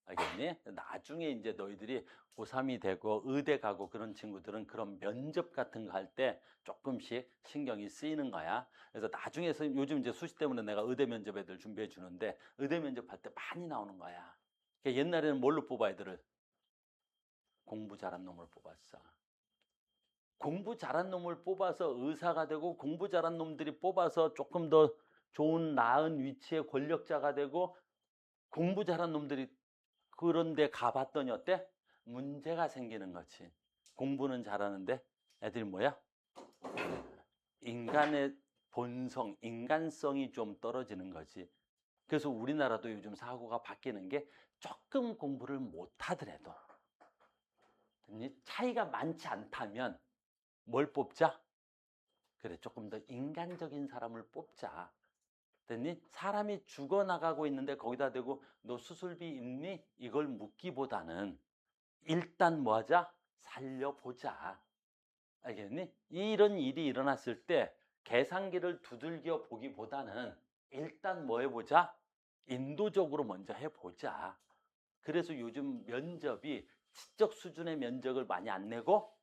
알겠니? 나중에 이제 너희들이 고3이 되고 의대 가고 그런 친구들은 그런 면접 같은 거 할 때 조금씩 신경이 쓰이는 거야. 그래서 나중에 요즘 이제 수시 때문에 내가 의대 면접 애들 준비해 주는데 의대 면접 할 때 많이 나오는 거야. 그러니까 옛날에는 뭘로 뽑아 애들을? 공부 잘한 놈을 뽑았어. 공부 잘한 놈을 뽑아서 의사가 되고 공부 잘한 놈들이 뽑아서 조금 더 좋은 나은 위치의 권력자가 되고 공부 잘한 놈들이 그런데 가봤더니 어때? 문제가 생기는 거지. 공부는 잘하는데 애들이 뭐야? 인간의 본성, 인간성이 좀 떨어지는 거지. 그래서 우리나라도 요즘 사고가 바뀌는 게 조금 공부를 못하더라도 차이가 많지 않다면 뭘 뽑자? 그래, 조금 더 인간적인 사람을 뽑자. 됐니? 사람이 죽어나가고 있는데 거기다 대고 너 수술비 있니? 이걸 묻기보다는 일단 뭐 하자? 살려보자. 알겠니? 이런 일이 일어났을 때 계산기를 두들겨 보기보다는 일단 뭐 해보자? 인도적으로 먼저 해보자. 그래서 요즘 면접이 지적 수준의 면접을 많이 안 내고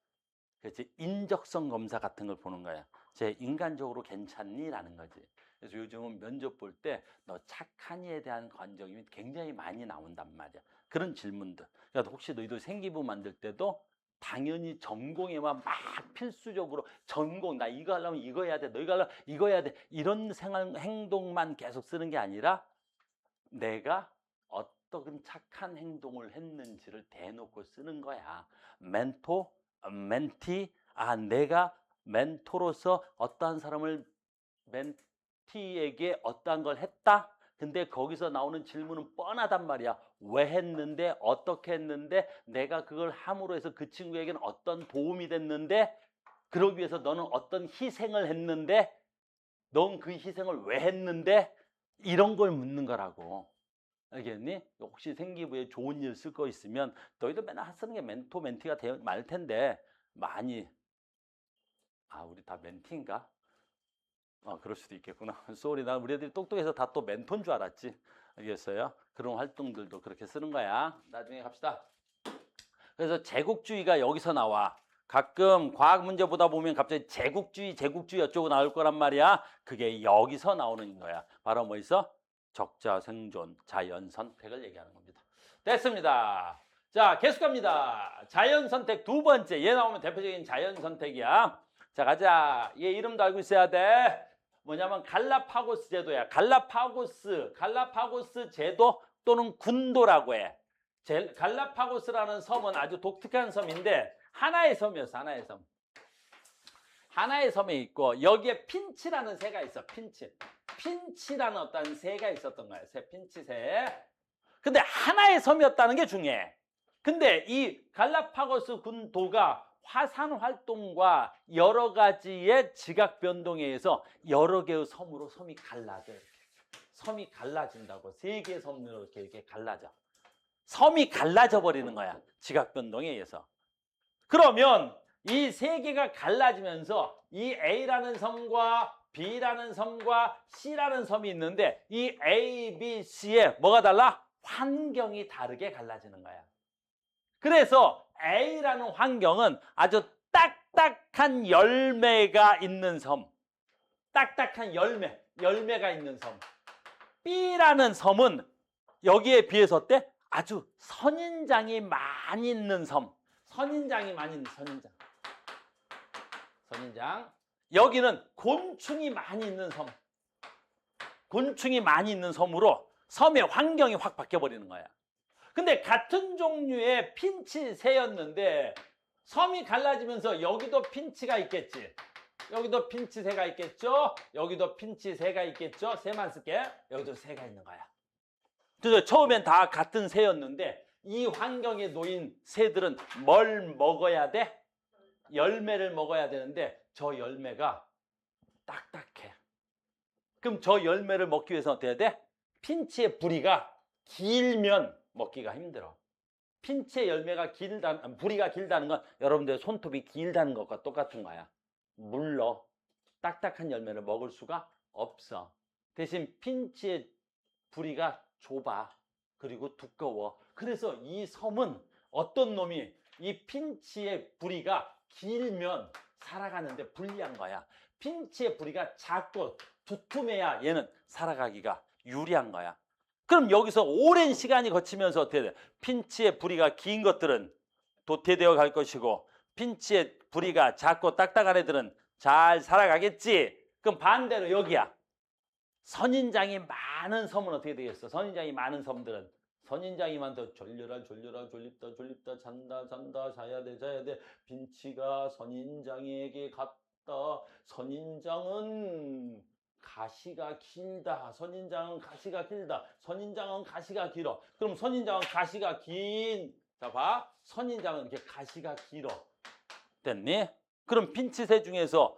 그렇지, 인적성 검사 같은 걸 보는 거야. 제 인간적으로 괜찮니? 라는 거지. 그래서 요즘은 면접 볼 때 너 착하니에 대한 관점이 굉장히 많이 나온단 말이야. 그런 질문들. 그러니까 혹시 너희들 생기부 만들 때도 당연히 전공에만 막 필수적으로 전공, 나 이거 하려면 이거 해야 돼, 너 이거 하려면 이거 해야 돼, 이런 행동만 계속 쓰는 게 아니라 내가 어떤 착한 행동을 했는지를 대놓고 쓰는 거야. 멘토, 멘티, 내가 멘토로서 어떠한 사람을 멘티에게 어떠한 걸 했다? 근데 거기서 나오는 질문은 뻔하단 말이야. 왜 했는데? 어떻게 했는데? 내가 그걸 함으로 해서 그 친구에게는 어떤 도움이 됐는데? 그러기 위해서 너는 어떤 희생을 했는데? 넌 그 희생을 왜 했는데? 이런 걸 묻는 거라고. 알겠니? 혹시 생기부에 좋은 일 쓸 거 있으면 너희들 맨날 쓰는 게 멘토, 멘티가 많을 텐데 많이 우리 다 멘티인가? 그럴 수도 있겠구나. 쏘리, 나 우리 애들이 똑똑해서 다 또 멘토인 줄 알았지. 알겠어요? 그런 활동들도 그렇게 쓰는 거야. 나중에 갑시다. 그래서 제국주의가 여기서 나와. 가끔 과학 문제 보다 보면 갑자기 제국주의 어쩌고 나올 거란 말이야. 그게 여기서 나오는 거야. 바로 뭐 있어? 적자 생존, 자연 선택을 얘기하는 겁니다. 됐습니다. 자, 계속 갑니다. 자연 선택 두 번째. 얘 나오면 대표적인 자연 선택이야. 자, 가자. 얘 이름도 알고 있어야 돼. 뭐냐면 갈라파고스 제도야. 갈라파고스 제도 또는 군도라고 해. 갈라파고스라는 섬은 아주 독특한 섬인데 하나의 섬이었어. 하나의 섬. 하나의 섬에 있고 여기에 핀치라는 새가 있어. 핀치라는 어떤 새가 있었던 거야. 핀치 새. 근데 하나의 섬이었다는 게 중요해. 근데 이 갈라파고스 군도가 화산 활동과 여러 가지의 지각 변동에 의해서 여러 개의 섬으로 섬이 갈라져. 섬이 갈라진다고. 세 개의 섬으로 이렇게 갈라져. 섬이 갈라져 버리는 거야. 지각 변동에 의해서. 그러면 이 세 개가 갈라지면서 이 A라는 섬과 B라는 섬과 C라는 섬이 있는데 이 A, B, C의 뭐가 달라? 환경이 다르게 갈라지는 거야. 그래서 A라는 환경은 아주 딱딱한 열매가 있는 섬. 딱딱한 열매가 있는 섬. B라는 섬은 여기에 비해서 어때? 아주 선인장이 많이 있는 섬. 선인장. 여기는 곤충이 많이 있는 섬. 곤충이 많이 있는 섬으로 섬의 환경이 확 바뀌어버리는 거야. 근데 같은 종류의 핀치 새였는데 섬이 갈라지면서 여기도 핀치가 있겠지. 여기도 핀치 새가 있겠죠. 여기도 핀치 새가 있겠죠. 새만 쓸게. 여기도 새가 있는 거야. 그래서 처음엔 다 같은 새였는데 이 환경에 놓인 새들은 뭘 먹어야 돼? 열매를 먹어야 되는데 저 열매가 딱딱해. 그럼 저 열매를 먹기 위해서 어떻게 해야 돼? 핀치의 부리가 길면 먹기가 힘들어. 핀치의 열매가 부리가 길다는 건 여러분들의 손톱이 길다는 것과 똑같은 거야. 물러 딱딱한 열매를 먹을 수가 없어. 대신 핀치의 부리가 좁아. 그리고 두꺼워. 그래서 이 섬은 어떤 놈이 이 핀치의 부리가 길면 살아가는데 불리한 거야. 핀치의 부리가 작고 두툼해야 얘는 살아가기가 유리한 거야. 그럼 여기서 오랜 시간이 거치면서 어떻게 돼? 핀치의 부리가 긴 것들은 도태되어 갈 것이고 핀치의 부리가 작고 딱딱한 애들은 잘 살아가겠지. 그럼 반대로 여기야. 선인장이 많은 섬은 어떻게 되겠어? 선인장이 많은 섬들은 선인장이 많다. 졸려라 졸려라 졸립다 졸립다 잔다 잔다 자야 돼 자야 돼. 핀치가 선인장에게 갔다. 선인장은 가시가 길다. 선인장은 가시가 길다. 선인장은 가시가 길어. 그럼 선인장은 가시가 긴. 자 봐. 선인장은 이렇게 가시가 길어. 됐니? 그럼 핀치새 중에서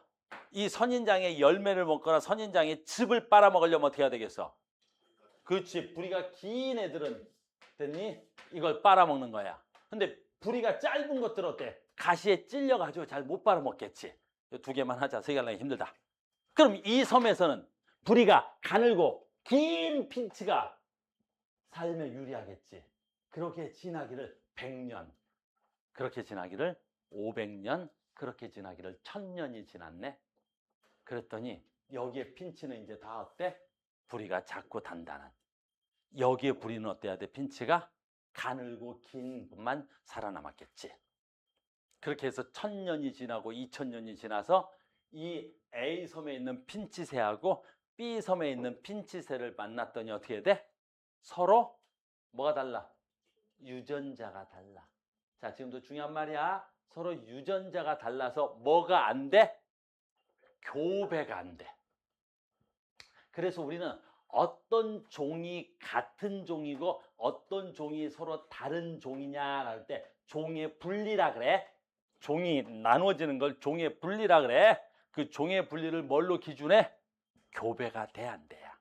이 선인장의 열매를 먹거나 선인장의 즙을 빨아먹으려면 어떻게 해야 되겠어? 그렇지. 부리가 긴 애들은 됐니? 이걸 빨아먹는 거야. 근데 부리가 짧은 것들 어때? 가시에 찔려가지고 잘 못 빨아먹겠지. 두 개만 하자. 세 개 하려니 힘들다. 그럼 이 섬에서는 부리가 가늘고 긴 핀치가 살면 유리하겠지. 그렇게 지나기를 100년, 그렇게 지나기를 500년, 그렇게 지나기를 1000년이 지났네. 그랬더니 여기에 핀치는 이제 다 어때? 부리가 작고 단단한. 여기에 부리는 어때야 돼? 핀치가 가늘고 긴 것만 살아남았겠지. 그렇게 해서 1000년이 지나고 2000년이 지나서 이 A섬에 있는 핀치새하고 B섬에 있는 핀치새를 만났더니 어떻게 돼? 서로 뭐가 달라? 유전자가 달라. 자, 지금도 중요한 말이야. 서로 유전자가 달라서 뭐가 안 돼? 교배가 안 돼. 그래서 우리는 어떤 종이 같은 종이고 어떤 종이 서로 다른 종이냐 할 때 종의 분리라 그래. 종이 나누어지는 걸 종의 분리라 그래. 그 종의 분리를 뭘로 기준해? 교배가 돼, 안 돼야.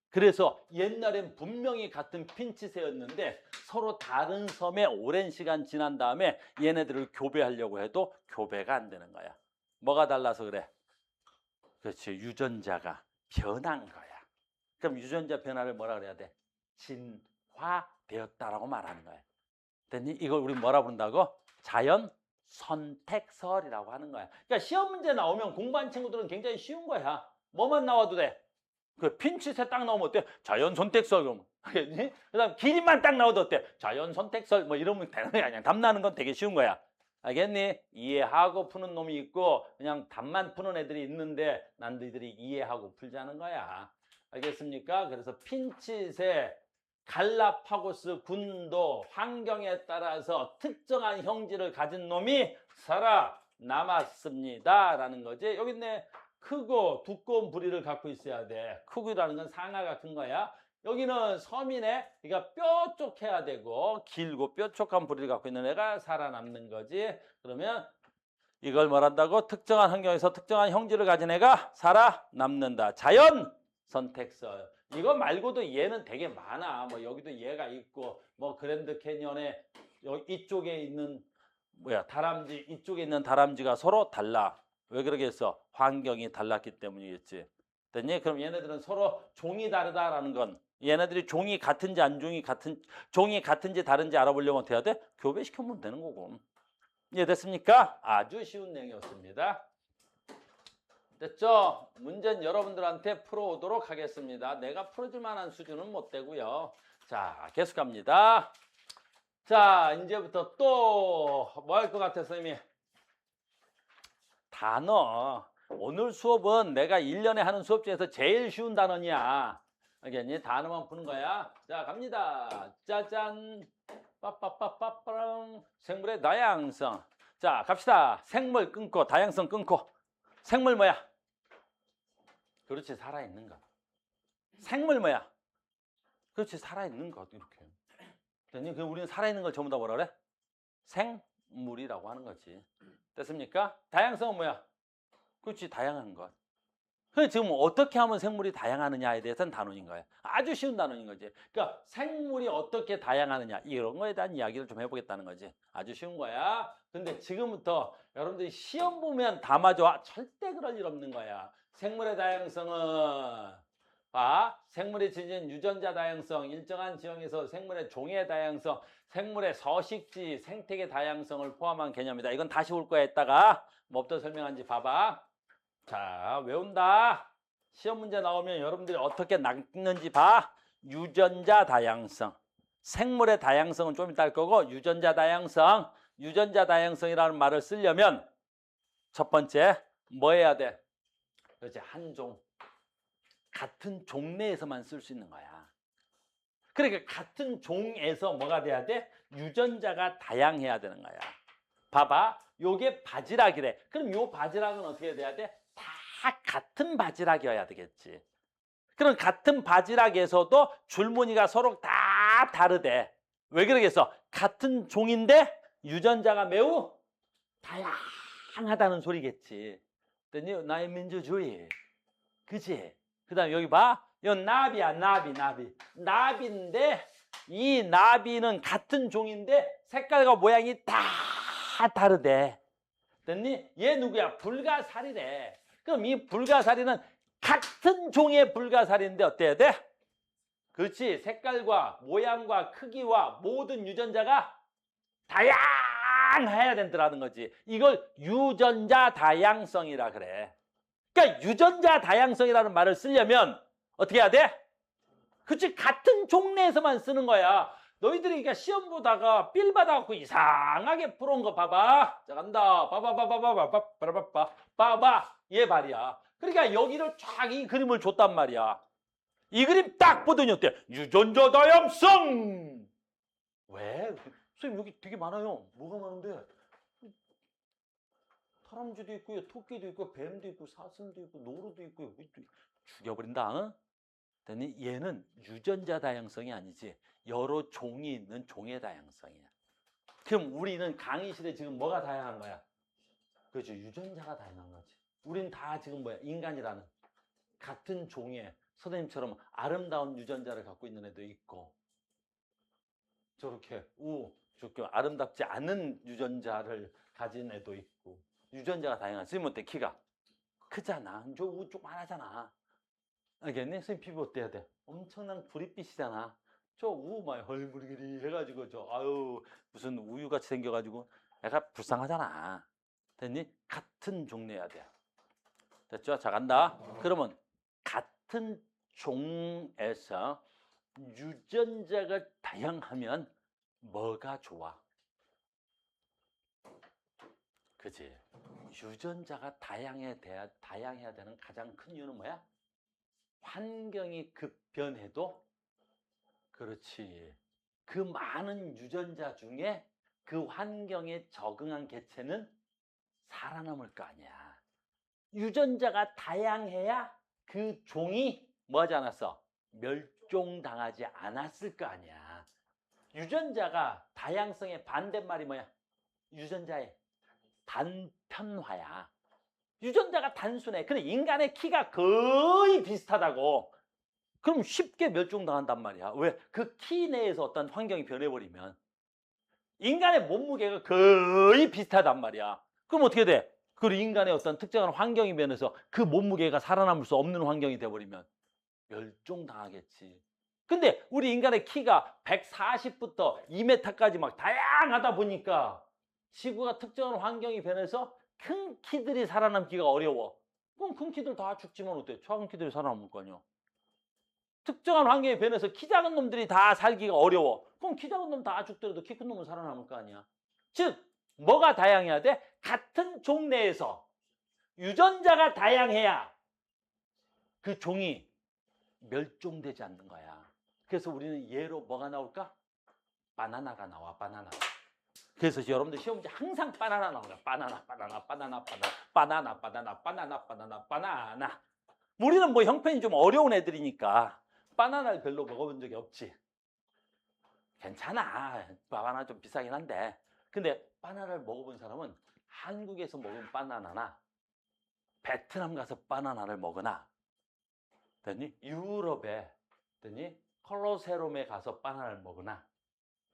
그래서 옛날엔 분명히 같은 핀치새였는데 서로 다른 섬에 오랜 시간 지난 다음에 얘네들을 교배하려고 해도 교배가 안 되는 거야. 뭐가 달라서 그래? 그렇지. 유전자가 변한 거야. 그럼 유전자 변화를 뭐라 그래야 돼? 진화되었다라고 말하는 거야. 됐니? 이걸 우리 뭐라 부른다고? 자연 선택설이라고 하는 거야. 그러니까 시험 문제 나오면 공부한 친구들은 굉장히 쉬운 거야. 뭐만 나와도 돼. 그 핀치새 딱 나오면 어때? 자연 선택설. 그럼 알겠니? 그다음 길이만 딱 나와도 어때? 자연 선택설. 뭐 이러면 되는 거야. 그냥 답 나는 건 되게 쉬운 거야. 알겠니? 이해하고 푸는 놈이 있고 그냥 답만 푸는 애들이 있는데 난 너희들이 이해하고 풀자는 거야. 알겠습니까? 그래서 핀치새, 갈라파고스 군도 환경에 따라서 특정한 형질을 가진 놈이 살아남았습니다. 라는 거지. 여기 있네. 크고 두꺼운 부리를 갖고 있어야 돼. 크기라는 건 상하가 큰 거야. 여기는 섬이네. 그러니까 뾰족해야 되고 길고 뾰족한 부리를 갖고 있는 애가 살아남는 거지. 그러면 이걸 뭐란다고? 특정한 환경에서 특정한 형질을 가진 애가 살아남는다. 자연 선택설. 이거 말고도 얘는 되게 많아. 뭐 여기도 얘가 있고 뭐 그랜드 캐니언에 이쪽에 있는 다람쥐, 이쪽에 있는 다람쥐가 서로 달라. 왜 그러겠어? 환경이 달랐기 때문이겠지. 됐니? 그럼 얘네들은 서로 종이 다르다라는 건 얘네들이 종이 같은지 안 종이 같은지 다른지 알아보려면 어떻게 해야 돼? 교배시켜보면 되는 거고. 이해됐습니까? 아주 쉬운 내용이었습니다. 됐죠? 문제는 여러분들한테 풀어오도록 하겠습니다. 내가 풀어줄 만한 수준은 못 되고요. 자, 계속 갑니다. 자, 이제부터 또 뭐 할 것 같아, 선생님이? 단어. 오늘 수업은 내가 1년에 하는 수업 중에서 제일 쉬운 단어냐. 알겠니? 단어만 푸는 거야. 자, 갑니다. 짜잔. 빠빠빠빠빠랑. 생물의 다양성. 자, 갑시다. 생물 끊고, 다양성 끊고. 생물 뭐야? 그렇지, 살아있는 것. 생물 뭐야? 그렇지, 살아있는 것. 이렇게. 그럼 우리는 살아있는 걸 전부 다 뭐라 그래? 생물이라고 하는 거지. 됐습니까? 다양성은 뭐야? 그렇지, 다양한 것. 그래서 지금 어떻게 하면 생물이 다양하느냐에 대해서는 단원인 거예요. 아주 쉬운 단원인 거지. 그러니까 생물이 어떻게 다양하느냐 이런 거에 대한 이야기를 좀 해보겠다는 거지. 아주 쉬운 거야. 근데 지금부터 여러분들이 시험 보면 다 맞아. 절대 그럴 일 없는 거야. 생물의 다양성은 생물이 지닌 유전자 다양성, 일정한 지형에서 생물의 종의 다양성, 생물의 서식지, 생태계 다양성을 포함한 개념이다. 이건 다시 올 거야. 했다가 뭐부터 설명한지 봐봐. 자, 외운다. 시험 문제 나오면 여러분들이 어떻게 낚는지 봐. 유전자 다양성. 생물의 다양성은 좀 이따 할 거고, 유전자 다양성. 유전자 다양성이라는 말을 쓰려면 첫 번째 뭐 해야 돼? 그렇지, 한 종. 같은 종내에서만 쓸 수 있는 거야. 그러니까 같은 종에서 뭐가 돼야 돼? 유전자가 다양해야 되는 거야. 봐봐. 요게 바지락이래. 그럼 요 바지락은 어떻게 돼야 돼? 다 같은 바지락이어야 되겠지. 그럼 같은 바지락에서도 줄무늬가 서로 다 다르대. 왜 그러겠어? 같은 종인데 유전자가 매우 다양하다는 소리겠지. 그랬더니 나의 민주주의. 그치? 그 다음에 여기 봐. 이건 나비야, 나비. 나비인데 이 나비는 같은 종인데 색깔과 모양이 다 다르대. 그랬더니 얘 누구야? 불가사리래. 그럼 이 불가사리는 같은 종의 불가사리인데 어때야 돼? 그렇지. 색깔과 모양과 크기와 모든 유전자가 다양해야 된다는 거지. 이걸 유전자 다양성이라 그래. 그러니까 유전자 다양성이라는 말을 쓰려면 어떻게 해야 돼? 그렇지. 같은 종내에서만 쓰는 거야. 너희들이 그러니까 시험 보다가 삘 받아갖고 이상하게 풀어온 거 봐봐. 자, 간다. 봐봐. 얘 말이야. 그러니까 여기를 쫙 이 그림을 줬단 말이야. 이 그림 딱 보더니 어때? 유전자 다양성! 왜? 선생님 여기 되게 많아요. 뭐가 많은데? 다람쥐도 있고요. 토끼도 있고 뱀도 있고 사슴도 있고 노루도 있고 죽여버린다. 응? 그랬더니 얘는 유전자 다양성이 아니지. 여러 종이 있는 종의 다양성이야. 그럼 우리는 강의실에 지금 뭐가 다양한 거야? 그렇죠. 유전자가 다양한 거지. 우리는 다 지금 뭐야? 인간이라는 같은 종의 선생님처럼 아름다운 유전자를 갖고 있는 애도 있고 저렇게 저렇게 아름답지 않은 유전자를 가진 애도 있고 유전자가 다양한. 선생님 어때? 키가 크잖아. 저 조그만하잖아. 알겠니? 선생님 피부 어때야 돼? 엄청난 구릿빛이잖아. 저 막 얼굴이 해가지고 무슨 우유같이 생겨가지고 애가 불쌍하잖아. 됐니? 같은 종내야 돼. 됐죠? 자, 간다. 그러면 같은 종에서 유전자가 다양하면 뭐가 좋아? 그치? 유전자가 다양해야 되는 가장 큰 이유는 뭐야? 환경이 급변해도 그렇지. 그 많은 유전자 중에 그 환경에 적응한 개체는 살아남을 거 아니야. 유전자가 다양해야 그 종이 뭐하지 않았어? 멸종당하지 않았을 거 아니야. 유전자가 다양성의 반대말이 뭐야? 유전자의 단편화야. 유전자가 단순해. 근데 인간의 키가 거의 비슷하다고. 그럼 쉽게 멸종당한단 말이야. 왜? 그 키 내에서 어떤 환경이 변해버리면. 인간의 몸무게가 거의 비슷하단 말이야. 그럼 어떻게 돼? 그 인간의 어떤 특정한 환경이 변해서 그 몸무게가 살아남을 수 없는 환경이 돼버리면 멸종당하겠지. 근데 우리 인간의 키가 140부터 2m까지 막 다양하다 보니까 지구가 특정한 환경이 변해서 큰 키들이 살아남기가 어려워. 그럼 큰 키들 다 죽지만 어때? 작은 키들이 살아남을 거 아니야. 특정한 환경에 변해서 키 작은 놈들이 다 살기가 어려워. 그럼 키 작은 놈 다 죽더라도 키 큰 놈은 살아남을 거 아니야. 즉 뭐가 다양해야 돼? 같은 종내에서 유전자가 다양해야 그 종이 멸종되지 않는 거야. 그래서 우리는 예로 뭐가 나올까? 바나나가 나와. 바나나. 그래서 여러분들 시험 문제 항상 바나나 나오냐. 바나나. 우리는 뭐 형편이 좀 어려운 애들이니까 바나나를 별로 먹어본 적이 없지. 괜찮아. 바나나 좀 비싸긴 한데. 근데 바나나를 먹어본 사람은 한국에서 먹은 바나나나 베트남 가서 바나나를 먹으나 됐니? 유럽에 됐니? 콜로세움에 가서 바나나를 먹으나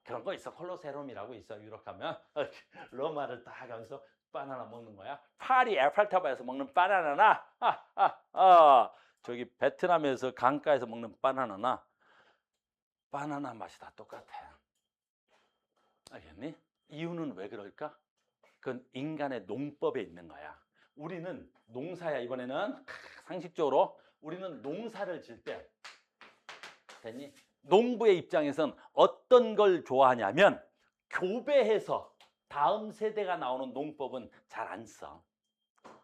그런 거 있어. 콜로세움이라고 있어. 유럽 가면 로마를 딱 가면서 바나나 먹는 거야. 파리 에펠탑에서 먹는 바나나나 저기 베트남에서 강가에서 먹는 바나나나 바나나 맛이 다 똑같아. 알겠니? 이유는 왜 그럴까? 그건 인간의 농법에 있는 거야. 우리는 농사야. 이번에는 상식적으로 우리는 농사를 질 때 됐니? 농부의 입장에선 어떤 걸 좋아하냐면 교배해서 다음 세대가 나오는 농법은 잘 안 써.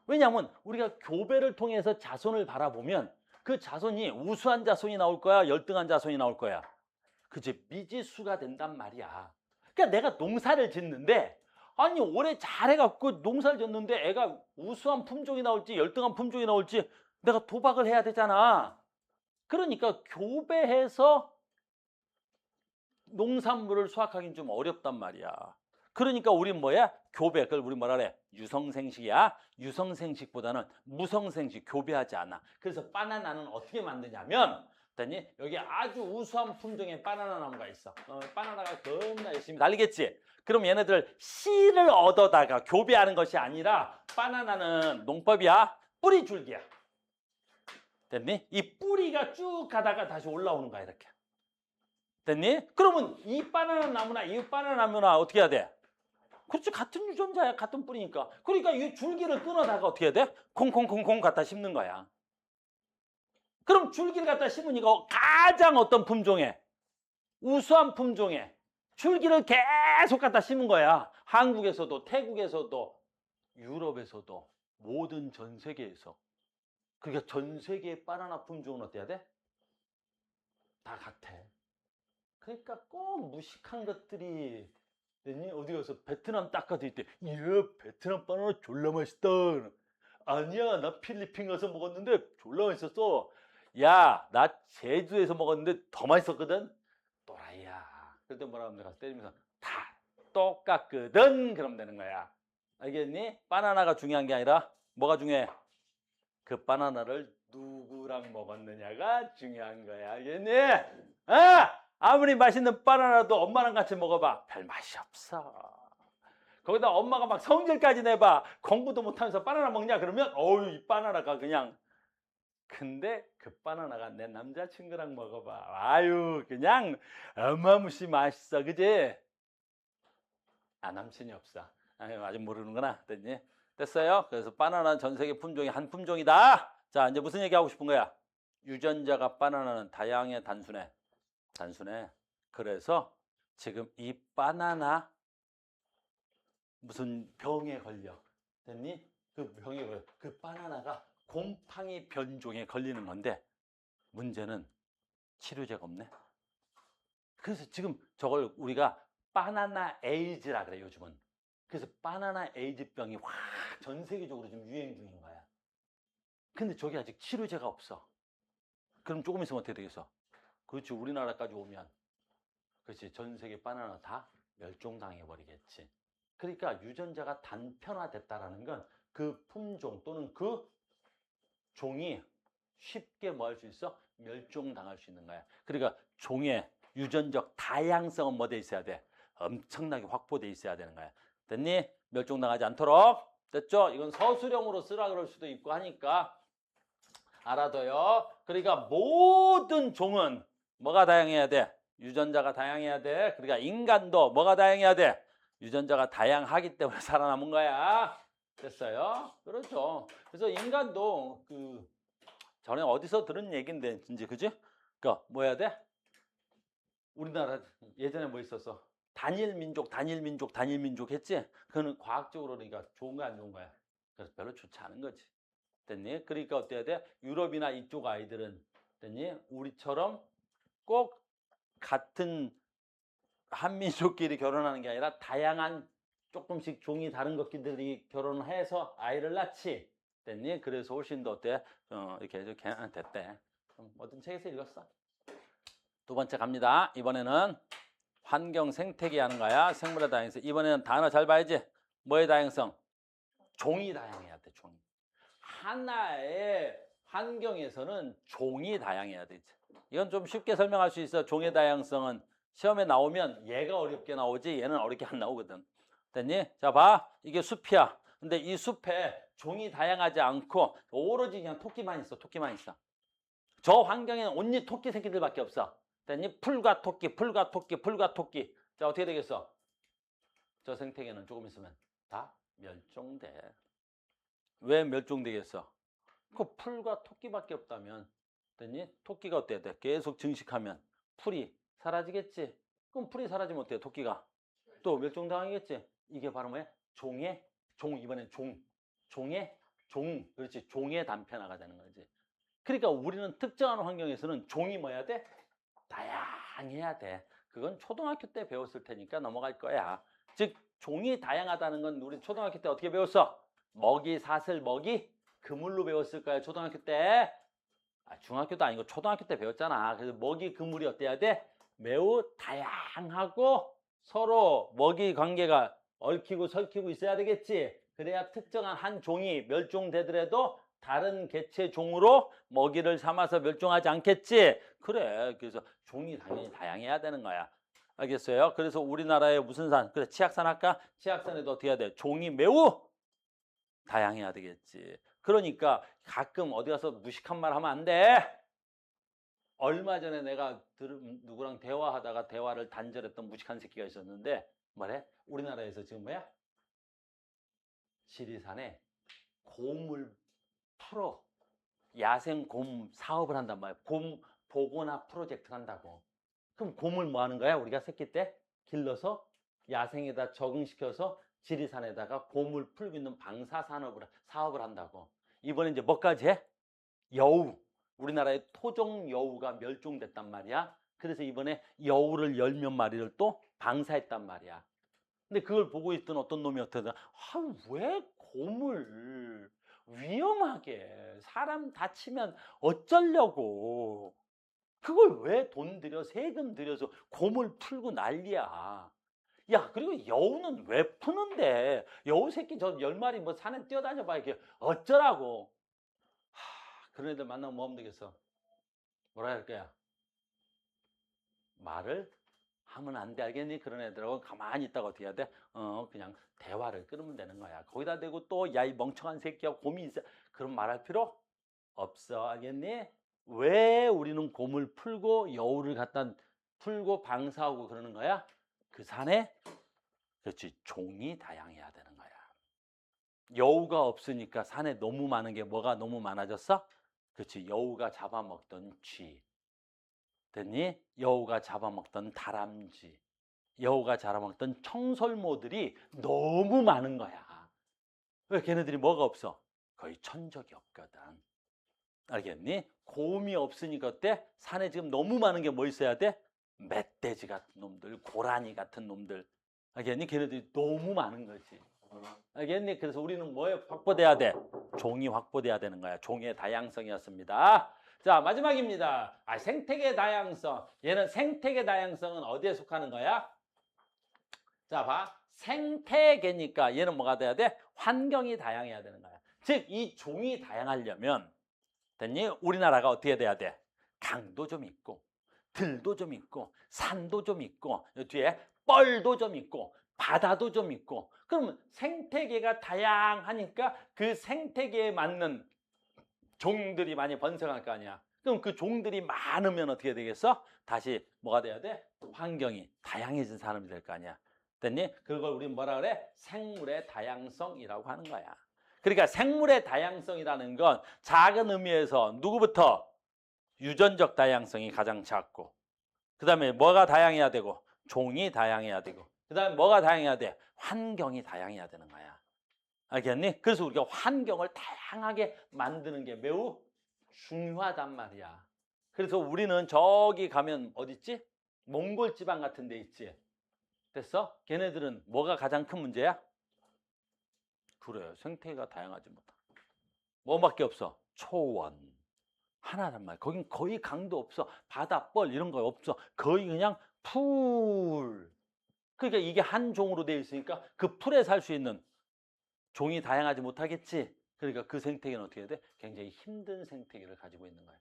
왜냐하면 우리가 교배를 통해서 자손을 바라보면 그 자손이 우수한 자손이 나올 거야, 열등한 자손이 나올 거야. 그치? 미지수가 된단 말이야. 그러니까 내가 농사를 짓는데 아니 올해 잘해갖고 농사를 짓는데 애가 우수한 품종이 나올지 열등한 품종이 나올지 내가 도박을 해야 되잖아. 그러니까 교배해서 농산물을 수확하기는 좀 어렵단 말이야. 그러니까 우린 뭐야? 교배. 그걸 우리 뭐라 그래? 유성생식이야. 유성생식보다는 무성생식, 교배하지 않아. 그래서 바나나는 어떻게 만드냐면 됐니? 여기 아주 우수한 품종의 바나나 나무가 있어. 바나나가 겁나 열심히 달리겠지? 그럼 얘네들 씨를 얻어다가 교배하는 것이 아니라 바나나는 농법이야. 뿌리 줄기야. 됐니? 이 뿌리가 쭉 가다가 다시 올라오는 거야, 이렇게. 됐니? 그러면 이 바나나 나무나 이 바나나 나무나 어떻게 해야 돼? 그렇지, 같은 유전자야, 같은 뿌리니까. 그러니까 이 줄기를 끊어다가 어떻게 해야 돼? 콩콩콩콩 갖다 심는 거야. 그럼 줄기를 갖다 심으니까 가장 어떤 품종에? 우수한 품종에 줄기를 계속 갖다 심은 거야. 한국에서도 태국에서도 유럽에서도 모든 전 세계에서. 그러니까 전 세계의 바나나 품종은 어때야 돼? 다 같아. 그러니까 꼭 무식한 것들이 어디 가서 베트남 딱 가도 있대. 예, 베트남 바나나 졸라 맛있다. 아니야, 나 필리핀 가서 먹었는데 졸라 맛있었어. 야, 나 제주에서 먹었는데 더 맛있었거든. 또라이야. 그때 뭐라 하면 내가 때리면서 다 똑같거든. 그러면 되는 거야. 알겠니? 바나나가 중요한 게 아니라 뭐가 중요해? 그 바나나를 누구랑 먹었느냐가 중요한 거야. 알겠니? 아무리 맛있는 바나나도 엄마랑 같이 먹어봐. 별 맛이 없어. 거기다 엄마가 막 성질까지 내봐. 공부도 못하면서 바나나 먹냐? 그러면 어우, 이 바나나가 그냥. 근데 그 바나나가 내 남자친구랑 먹어봐. 아유, 그냥 어마무시 맛있어. 그지? 남친이 없어. 아유, 아직 모르는구나. 됐니? 됐어요? 그래서 바나나는 전 세계 품종이 한 품종이다. 자, 이제 무슨 얘기하고 싶은 거야? 유전자가 바나나는 다양해, 단순해? 단순해. 그래서 지금 이 바나나 무슨 병에 걸려. 됐니? 그 병에 걸려. 그 바나나가 곰팡이 변종에 걸리는 건데 문제는 치료제가 없네. 그래서 지금 저걸 우리가 바나나 에이즈라 그래, 요즘은. 그래서 바나나 에이즈병이 확 전 세계적으로 지금 유행 중인 거야. 근데 저게 아직 치료제가 없어. 그럼 조금 있으면 어떻게 되겠어? 그렇지, 우리나라까지 오면 그렇지, 전 세계 바나나 다 멸종당해 버리겠지. 그러니까 유전자가 단편화됐다라는 건 그 품종 또는 그 종이 쉽게 뭐 할 수 있어? 멸종당할 수 있는 거야. 그러니까 종의 유전적 다양성은 뭐 돼 있어야 돼? 엄청나게 확보돼 있어야 되는 거야. 됐니? 멸종당하지 않도록. 됐죠? 이건 서술형으로 쓰라 그럴 수도 있고 하니까 알아둬요. 그러니까 모든 종은 뭐가 다양해야 돼? 유전자가 다양해야 돼. 그러니까 인간도 뭐가 다양해야 돼? 유전자가 다양하기 때문에 살아남은 거야. 됐어요? 그렇죠. 그래서 인간도 전에 어디서 들은 얘긴데, 이제 그지? 그러니까 뭐 해야 돼? 우리나라 예전에 뭐 있었어? 단일 민족, 단일 민족, 단일 민족 했지? 그거는 과학적으로 그러니까 좋은 거야, 안 좋은 거야? 그래서 별로 좋지 않은 거지. 됐니? 그러니까 어때야 돼? 유럽이나 이쪽 아이들은 됐니? 우리처럼 꼭 같은 한민족끼리 결혼하는 게 아니라 다양한 조금씩 종이 다른 것끼리 결혼을 해서 아이를 낳지. 됐니? 그래서 훨씬 더 어때? 이렇게 됐대. 어떤 책에서 읽었어? 두 번째 갑니다. 이번에는 환경 생태계 하는 거야. 생물의 다양성. 이번에는 단어 잘 봐야지. 뭐의 다양성? 종이 다양해야 돼, 종이. 하나의 환경에서는 종이 다양해야 되지. 이건 좀 쉽게 설명할 수 있어. 종의 다양성은 시험에 나오면 얘가 어렵게 나오지 얘는 어렵게 안 나오거든. 됐니? 자, 봐. 이게 숲이야. 근데 이 숲에 종이 다양하지 않고 오로지 그냥 토끼만 있어. 토끼만 있어. 저 환경에는 온리 토끼 새끼들밖에 없어. 됐니? 풀과 토끼, 풀과 토끼, 풀과 토끼. 자, 어떻게 되겠어? 저 생태계는 조금 있으면 다 멸종돼. 왜 멸종되겠어? 그 풀과 토끼밖에 없다면, 됐니? 토끼가 어때야 돼? 계속 증식하면 풀이 사라지겠지. 그럼 풀이 사라지면 어때요? 토끼가 또 멸종당하겠지. 이게 바로 뭐야? 종의 종, 이번엔 종의 종, 그렇지. 종의 단편화가 되는 거지. 그러니까 우리는 특정한 환경에서는 종이 뭐야 돼? 다양해야 돼. 그건 초등학교 때 배웠을 테니까 넘어갈 거야. 즉 종이 다양하다는 건 우리 초등학교 때 어떻게 배웠어? 먹이, 사슬, 먹이, 그물로 배웠을 거야. 초등학교 때. 중학교도 아니고 초등학교 때 배웠잖아. 그래서 먹이, 그물이 어때야 돼? 매우 다양하고 서로 먹이 관계가 얽히고 설키고 있어야 되겠지. 그래야 특정한 한 종이 멸종되더라도 다른 개체 종으로 먹이를 삼아서 멸종하지 않겠지. 그래. 그래서 종이 당연히 다양해야 되는 거야. 알겠어요? 그래서 우리나라에 무슨 산? 그래, 치악산 할까? 치악산에도 어떻게 해야 돼? 종이 매우 다양해야 되겠지. 그러니까 가끔 어디 가서 무식한 말 하면 안 돼. 얼마 전에 내가 누구랑 대화하다가 대화를 단절했던 무식한 새끼가 있었는데 뭐래? 우리나라에서 지금 뭐야? 지리산에 곰을 풀어 야생 곰 사업을 한단 말이야. 곰 보고나 프로젝트를 한다고. 그럼 곰을 뭐 하는 거야? 우리가 새끼 때 길러서 야생에다 적응시켜서 지리산에다가 곰을 풀고 있는 사업을 한다고. 이번에 이제 뭐까지 해? 여우. 우리나라의 토종 여우가 멸종됐단 말이야. 그래서 이번에 여우를 10몇 마리를 또 방사했단 말이야. 근데 그걸 보고 있던 어떤 놈이 어떠냐? 왜 곰을 위험하게 사람 다치면 어쩌려고 그걸 왜 돈 들여 세금 들여서 곰을 풀고 난리야. 야, 그리고 여우는 왜 푸는데? 여우 새끼 저 10마리 뭐 산에 뛰어다녀 봐 이게 어쩌라고. 그런 애들 만나면 뭐 하면 되겠어? 뭐라 할 거야? 말을 하면 안 돼, 알겠니? 그런 애들하고 가만히 있다가 어떻게 해야 돼? 그냥 대화를 끊으면 되는 거야. 거기다 대고 또 야 이 멍청한 새끼야 곰이 있어. 그럼 말할 필요 없어, 알겠니? 왜 우리는 곰을 풀고 여우를 갖다 풀고 방사하고 그러는 거야? 그 산에 그렇지 종이 다양해야 되는 거야. 여우가 없으니까 산에 너무 많은 게 뭐가 너무 많아졌어? 그렇지 여우가 잡아먹던 쥐 됐니? 여우가 잡아먹던 다람쥐 여우가 잡아먹던 청설모들이 너무 많은 거야. 왜 걔네들이 뭐가 없어? 거의 천적이 없거든. 알겠니? 곰이 없으니까 어때? 산에 지금 너무 많은 게 뭐 있어야 돼? 멧돼지 같은 놈들, 고라니 같은 놈들. 알겠니? 걔네들이 너무 많은 거지. 알겠니? 그래서 우리는 뭐에 확보돼야 돼? 종이 확보돼야 되는 거야. 종의 다양성이었습니다. 자, 마지막입니다. 생태계 다양성. 얘는 생태계 다양성은 어디에 속하는 거야? 자, 봐. 생태계니까 얘는 뭐가 돼야 돼? 환경이 다양해야 되는 거야. 즉, 이 종이 다양하려면 됐니? 우리나라가 어떻게 돼야 돼? 강도 좀 있고 들도 좀 있고 산도 좀 있고 뒤에 뻘도 좀 있고 바다도 좀 있고 그러면 생태계가 다양하니까 그 생태계에 맞는 종들이 많이 번성할 거 아니야. 그럼 그 종들이 많으면 어떻게 되겠어? 다시 뭐가 돼야 돼? 환경이 다양해진 사람이 될 거 아니야. 됐니? 그걸 우리 뭐라 그래? 생물의 다양성이라고 하는 거야. 그러니까 생물의 다양성이라는 건 작은 의미에서 누구부터? 유전적 다양성이 가장 작고 그 다음에 뭐가 다양해야 되고 종이 다양해야 되고 그 다음에 뭐가 다양해야 돼? 환경이 다양해야 되는 거야. 알겠니? 그래서 우리가 환경을 다양하게 만드는 게 매우 중요하단 말이야. 그래서 우리는 저기 가면 어디 있지? 몽골 지방 같은 데 있지? 됐어? 걔네들은 뭐가 가장 큰 문제야? 그래, 생태계가 다양하지 못하. 뭐밖에 없어? 초원. 하나란 말이야. 거긴 거의 강도 없어. 바다, 뻘 이런 거 없어. 거의 그냥 풀. 그러니까 이게 한 종으로 되어 있으니까 그 풀에 살 수 있는 종이 다양하지 못하겠지. 그러니까 그 생태계는 어떻게 해야 돼? 굉장히 힘든 생태계를 가지고 있는 거야.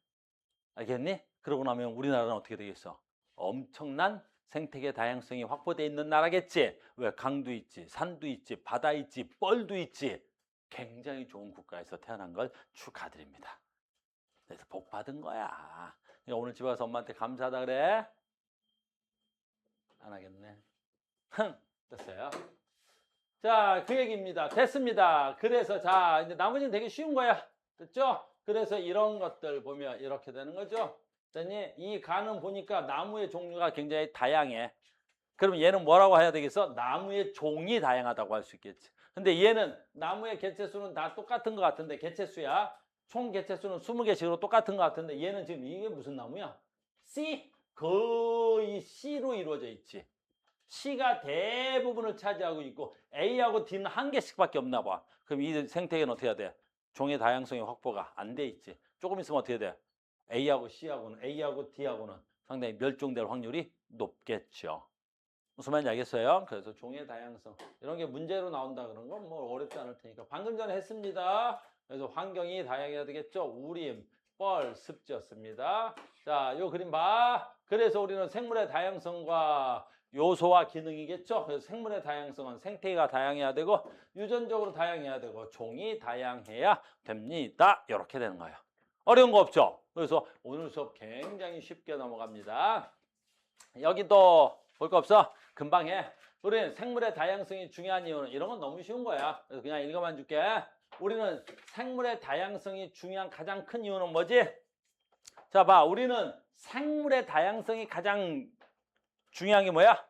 알겠니? 그러고 나면 우리나라는 어떻게 되겠어? 엄청난 생태계 다양성이 확보되어 있는 나라겠지. 왜? 강도 있지, 산도 있지, 바다 있지, 뻘도 있지. 굉장히 좋은 국가에서 태어난 걸 축하드립니다. 그래서 복 받은 거야. 그러니까 오늘 집에 가서 엄마한테 감사하다 그래. 안 하겠네. 됐어요. 자, 그 얘기입니다. 됐습니다. 그래서 자, 이제 나머지는 되게 쉬운 거야. 됐죠? 그래서 이런 것들 보면 이렇게 되는 거죠. 됐니? 이 간은 보니까 나무의 종류가 굉장히 다양해. 그럼 얘는 뭐라고 해야 되겠어? 나무의 종이 다양하다고 할 수 있겠지. 근데 얘는 나무의 개체수는 다 똑같은 것 같은데, 개체수야. 총 개체수는 20개씩으로 똑같은 것 같은데, 얘는 지금 이게 무슨 나무야? C? 거의 C로 이루어져 있지. C가 대부분을 차지하고 있고 A하고 D는 한 개씩밖에 없나 봐. 그럼 이 생태계는 어떻게 해야 돼? 종의 다양성이 확보가 안 돼 있지. 조금 있으면 어떻게 돼? A하고 D하고는 상당히 멸종될 확률이 높겠죠. 무슨 말인지 알겠어요? 그래서 종의 다양성 이런 게 문제로 나온다 그런 건 뭐 어렵지 않을 테니까 방금 전에 했습니다. 그래서 환경이 다양해야 되겠죠. 우림, 뻘, 습지였습니다. 자, 요 그림 봐. 그래서 우리는 생물의 다양성과 요소와 기능이겠죠. 그래서 생물의 다양성은 생태계가 다양해야 되고 유전적으로 다양해야 되고 종이 다양해야 됩니다. 이렇게 되는 거예요. 어려운 거 없죠? 그래서 오늘 수업 굉장히 쉽게 넘어갑니다. 여기도 볼 거 없어? 금방 해. 우리는 생물의 다양성이 중요한 이유는 이런 건 너무 쉬운 거야. 그래서 그냥 읽어만 줄게. 우리는 생물의 다양성이 중요한 가장 큰 이유는 뭐지? 자, 봐. 우리는 생물의 다양성이 가장 중요한 게 뭐야?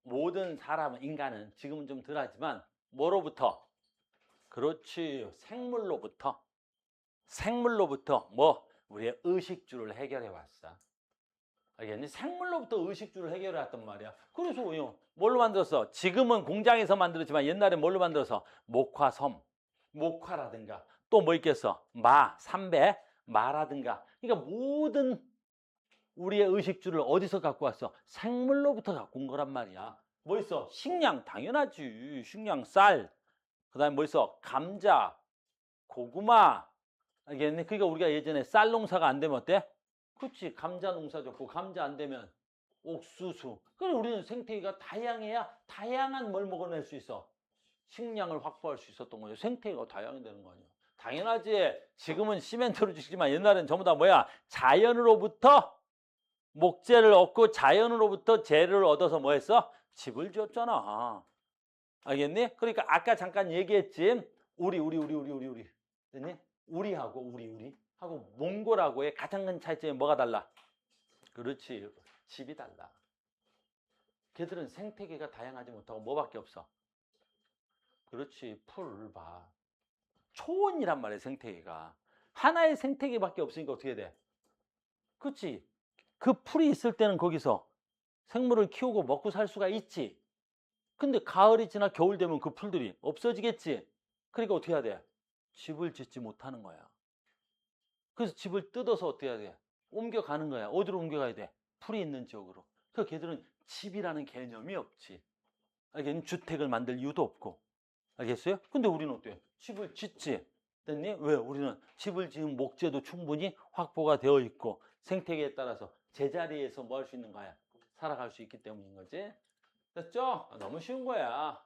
모든 사람은, 인간은 지금은 좀 덜하지만 뭐로부터? 그렇지. 생물로부터 뭐? 우리의 의식주를 해결해 왔어. 알겠니? 생물로부터 의식주를 해결해 왔단 말이야. 그래서 뭘로 만들었어? 지금은 공장에서 만들었지만 옛날에 뭘로 만들어서? 목화라든가 또 뭐 있겠어? 삼배, 마라든가. 그러니까 모든 우리의 의식주를 어디서 갖고 왔어? 생물로부터 갖고 온 거란 말이야. 뭐 있어? 식량, 당연하지. 식량, 쌀. 그 다음에 뭐 있어? 감자, 고구마. 알겠니? 그러니까 우리가 예전에 쌀 농사가 안 되면 어때? 그렇지. 감자 농사 좋고 감자 안 되면 옥수수. 그래 우리는 생태계가 다양해야 다양한 뭘 먹어낼 수 있어. 식량을 확보할 수 있었던 거죠. 생태계가 다양해되는 거 아니야. 당연하지. 지금은 시멘트로 짓지만 옛날엔 전부 다 뭐야? 자연으로부터 목재를 얻고 자연으로부터 재를 얻어서 뭐 했어? 집을 지었잖아. 알겠니? 그러니까 아까 잠깐 얘기했지. 우리. 됐니? 우리하고 하고 몽골하고의 가장 큰 차이점이 뭐가 달라? 그렇지. 집이 달라. 걔들은 생태계가 다양하지 못하고 뭐밖에 없어? 그렇지. 풀 봐. 초원이란 말이야, 생태계가. 하나의 생태계밖에 없으니까 어떻게 돼? 그렇지. 그 풀이 있을 때는 거기서 생물을 키우고 먹고 살 수가 있지. 근데 가을이 지나 겨울 되면 그 풀들이 없어지겠지. 그러니까 어떻게 해야 돼? 집을 짓지 못하는 거야. 그래서 집을 뜯어서 어떻게 해야 돼? 옮겨가는 거야. 어디로 옮겨가야 돼? 풀이 있는 지역으로. 그래서 걔들은 집이라는 개념이 없지. 알겠니? 주택을 만들 이유도 없고. 알겠어요? 근데 우리는 어때? 집을 짓지. 됐니? 왜? 우리는 집을 지은 목재도 충분히 확보가 되어 있고 생태계에 따라서 제자리에서 뭐 할 수 있는 거야? 살아갈 수 있기 때문인 거지. 됐죠? 너무 쉬운 거야.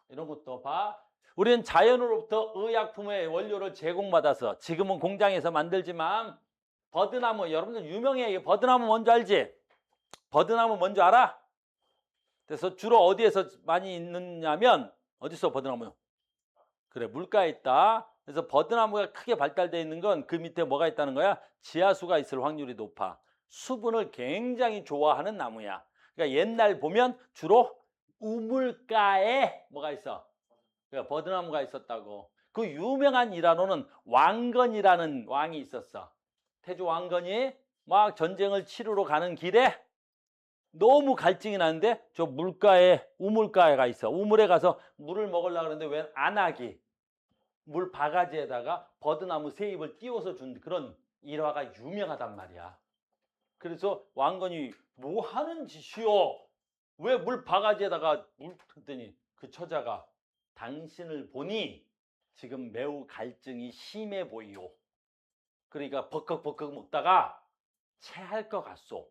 이런 것도 봐. 우리는 자연으로부터 의약품의 원료를 제공받아서 지금은 공장에서 만들지만 버드나무, 여러분들 유명해. 버드나무 뭔지 알지? 버드나무 뭔지 알아? 그래서 주로 어디에서 많이 있느냐면 어디서 버드나무요? 그래, 물가에 있다. 그래서 버드나무가 크게 발달되어 있는 건 그 밑에 뭐가 있다는 거야? 지하수가 있을 확률이 높아. 수분을 굉장히 좋아하는 나무야. 그러니까 옛날 보면 주로 우물가에 뭐가 있어? 그러니까 버드나무가 있었다고. 그 유명한 일화로는 왕건이라는 왕이 있었어. 태조 왕건이 막 전쟁을 치르러 가는 길에 너무 갈증이 나는데 저 물가에 우물가에가 있어. 우물에 가서 물을 먹으려고 그러는데 웬 안악이 물 바가지에다가 버드나무 새 잎을 띄워서 준 그런 일화가 유명하단 말이야. 그래서 왕건이 뭐 하는 짓이요? 왜 물 바가지에다가 물 했더니 그 처자가 당신을 보니 지금 매우 갈증이 심해 보이오. 그러니까 버컥버컥 먹다가 체할 것 같소.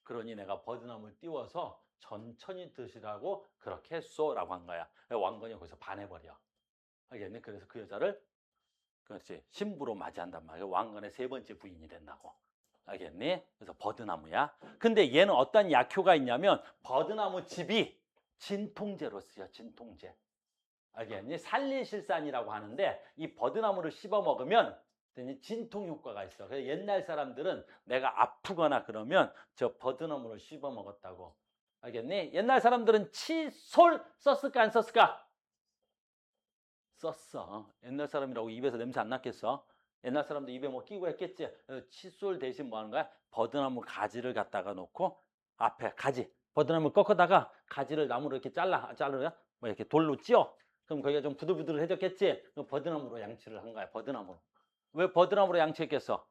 그러니 내가 버드나무를 띄워서 천천히 드시라고 그렇게 했소라고 한 거야. 왕건이 거기서 반해버려. 알겠니? 그래서 그 여자를 그렇지 신부로 맞이한단 말이야. 왕건의 세 번째 부인이 된다고. 알겠니? 그래서 버드나무야. 근데 얘는 어떤 약효가 있냐면 버드나무 즙이 진통제로 쓰여. 진통제. 알겠니? 살리실산이라고 하는데 이 버드나무를 씹어 먹으면 진통 효과가 있어. 그래서 옛날 사람들은 내가 아프거나 그러면 저 버드나무를 씹어 먹었다고. 알겠니? 옛날 사람들은 칫솔 썼을까 안 썼을까? 썼어. 옛날 사람이라고 입에서 냄새 안 났겠어? 옛날 사람도 입에 뭐 끼고 했겠지. 칫솔 대신 뭐 하는 거야? 버드나무 가지를 갖다가 놓고 앞에 가지. 버드나무 꺾어다가 가지를 나무로 이렇게 자르야? 뭐 이렇게 돌로 찧어. 그럼 거기가 좀 부들부들해졌겠지? 그럼 버드나무로 양치를 한 거야. 버드나무로. 왜 버드나무로 양치했겠어?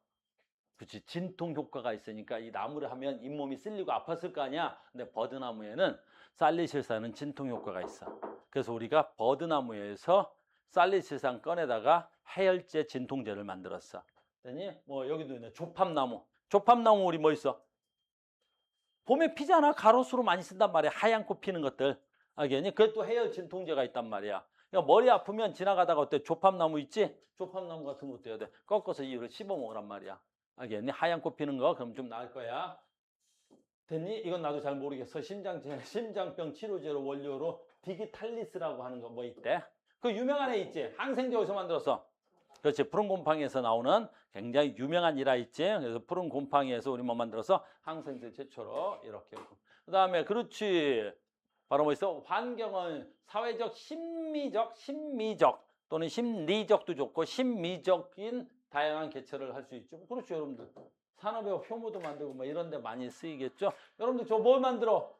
그치, 진통 효과가 있으니까 이 나무를 하면 잇몸이 쓸리고 아팠을 거 아니야. 근데 버드나무에는 살리실산은 진통 효과가 있어. 그래서 우리가 버드나무에서 살리실산 꺼내다가 해열제 진통제를 만들었어. 그랬더니 뭐 여기도 있네. 조팝나무. 조팝나무 우리 뭐 있어? 봄에 피잖아. 가로수로 많이 쓴단 말이야. 하얀 꽃 피는 것들. 알겠니? 그것도 해열 진통제가 있단 말이야. 그러니까 머리 아프면 지나가다가 어때? 조팝나무 있지? 조팝나무 같은 것도 해야 돼. 꺾어서 이를 씹어 먹으란 말이야. 알겠니? 하얀 꽃 피는 거 그럼 좀 나을 거야. 됐니? 이건 나도 잘 모르겠어. 심장병 치료제로 원료로 디기탈리스라고 하는 거 뭐 있대? 그 유명한 애 있지? 항생제 어디서 만들었어? 그렇지. 푸른 곰팡이에서 나오는 굉장히 유명한 일화 있지? 그래서 푸른 곰팡이에서 우리 뭐 만들어서 항생제 최초로 이렇게. 그 다음에 그렇지. 바로 뭐 있어? 환경은 사회적, 심미적 또는 심리적도 좋고 심미적인 다양한 개체를 할 수 있죠. 그렇죠, 여러분들. 산업에 효모도 만들고 뭐 이런 데 많이 쓰이겠죠. 여러분들 저 뭘 만들어?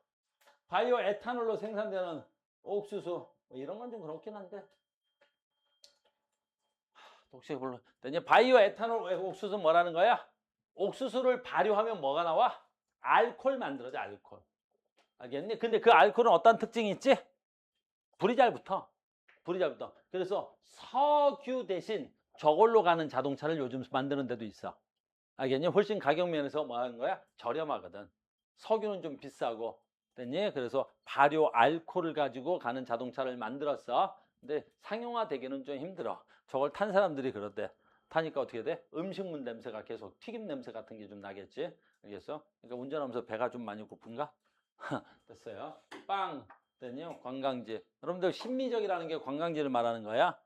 바이오 에탄올로 생산되는 옥수수 뭐 이런 건 좀 그렇긴 한데. 혹시 불러. 이제 바이오 에탄올 옥수수 뭐라는 거야? 옥수수를 발효하면 뭐가 나와? 알코올 만들어져, 알코올. 알겠니? 근데 그 알코올은 어떤 특징이 있지? 불이 잘 붙어. 불이 잘 붙어. 그래서 석유 대신 저걸로 가는 자동차를 요즘 만드는 데도 있어. 알겠니? 훨씬 가격 면에서 뭐 하는 거야? 저렴하거든. 석유는 좀 비싸고. 됐니? 그래서 발효 알코올을 가지고 가는 자동차를 만들었어. 근데 상용화 되기는 좀 힘들어. 저걸 탄 사람들이 그러대. 타니까 어떻게 돼? 음식물 냄새가 계속 튀김 냄새 같은 게 좀 나겠지? 알겠어? 그러니까 운전하면서 배가 좀 많이 고픈가? 됐어요. 빵. 됐냐? 관광지. 여러분들 심미적이라는 게 관광지를 말하는 거야.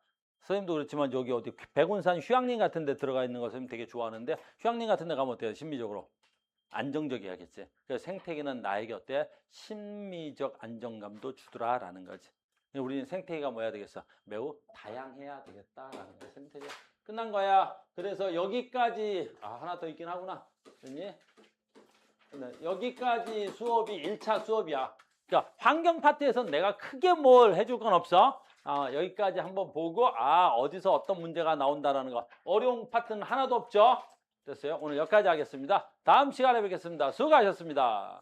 선생님도 그렇지만 여기 어디 백운산 휴양림 같은 데 들어가 있는 거 선생님 되게 좋아하는데 휴양림 같은 데 가면 어때요? 심미적으로. 안정적이야겠지. 그래서 생태계는 나에게 어때? 심미적 안정감도 주더라라는 거지. 우리는 생태계가 뭐야 되겠어? 매우 다양해야 되겠다라는 거야. 생태계. 끝난 거야. 그래서 여기까지 하나 더 있긴 하구나. 됐니? 여기까지 수업이 1차 수업이야. 그러니까 환경 파트에서는 내가 크게 뭘 해줄 건 없어. 여기까지 한번 보고 어디서 어떤 문제가 나온다라는 거. 어려운 파트는 하나도 없죠. 됐어요? 오늘 여기까지 하겠습니다. 다음 시간에 뵙겠습니다. 수고하셨습니다.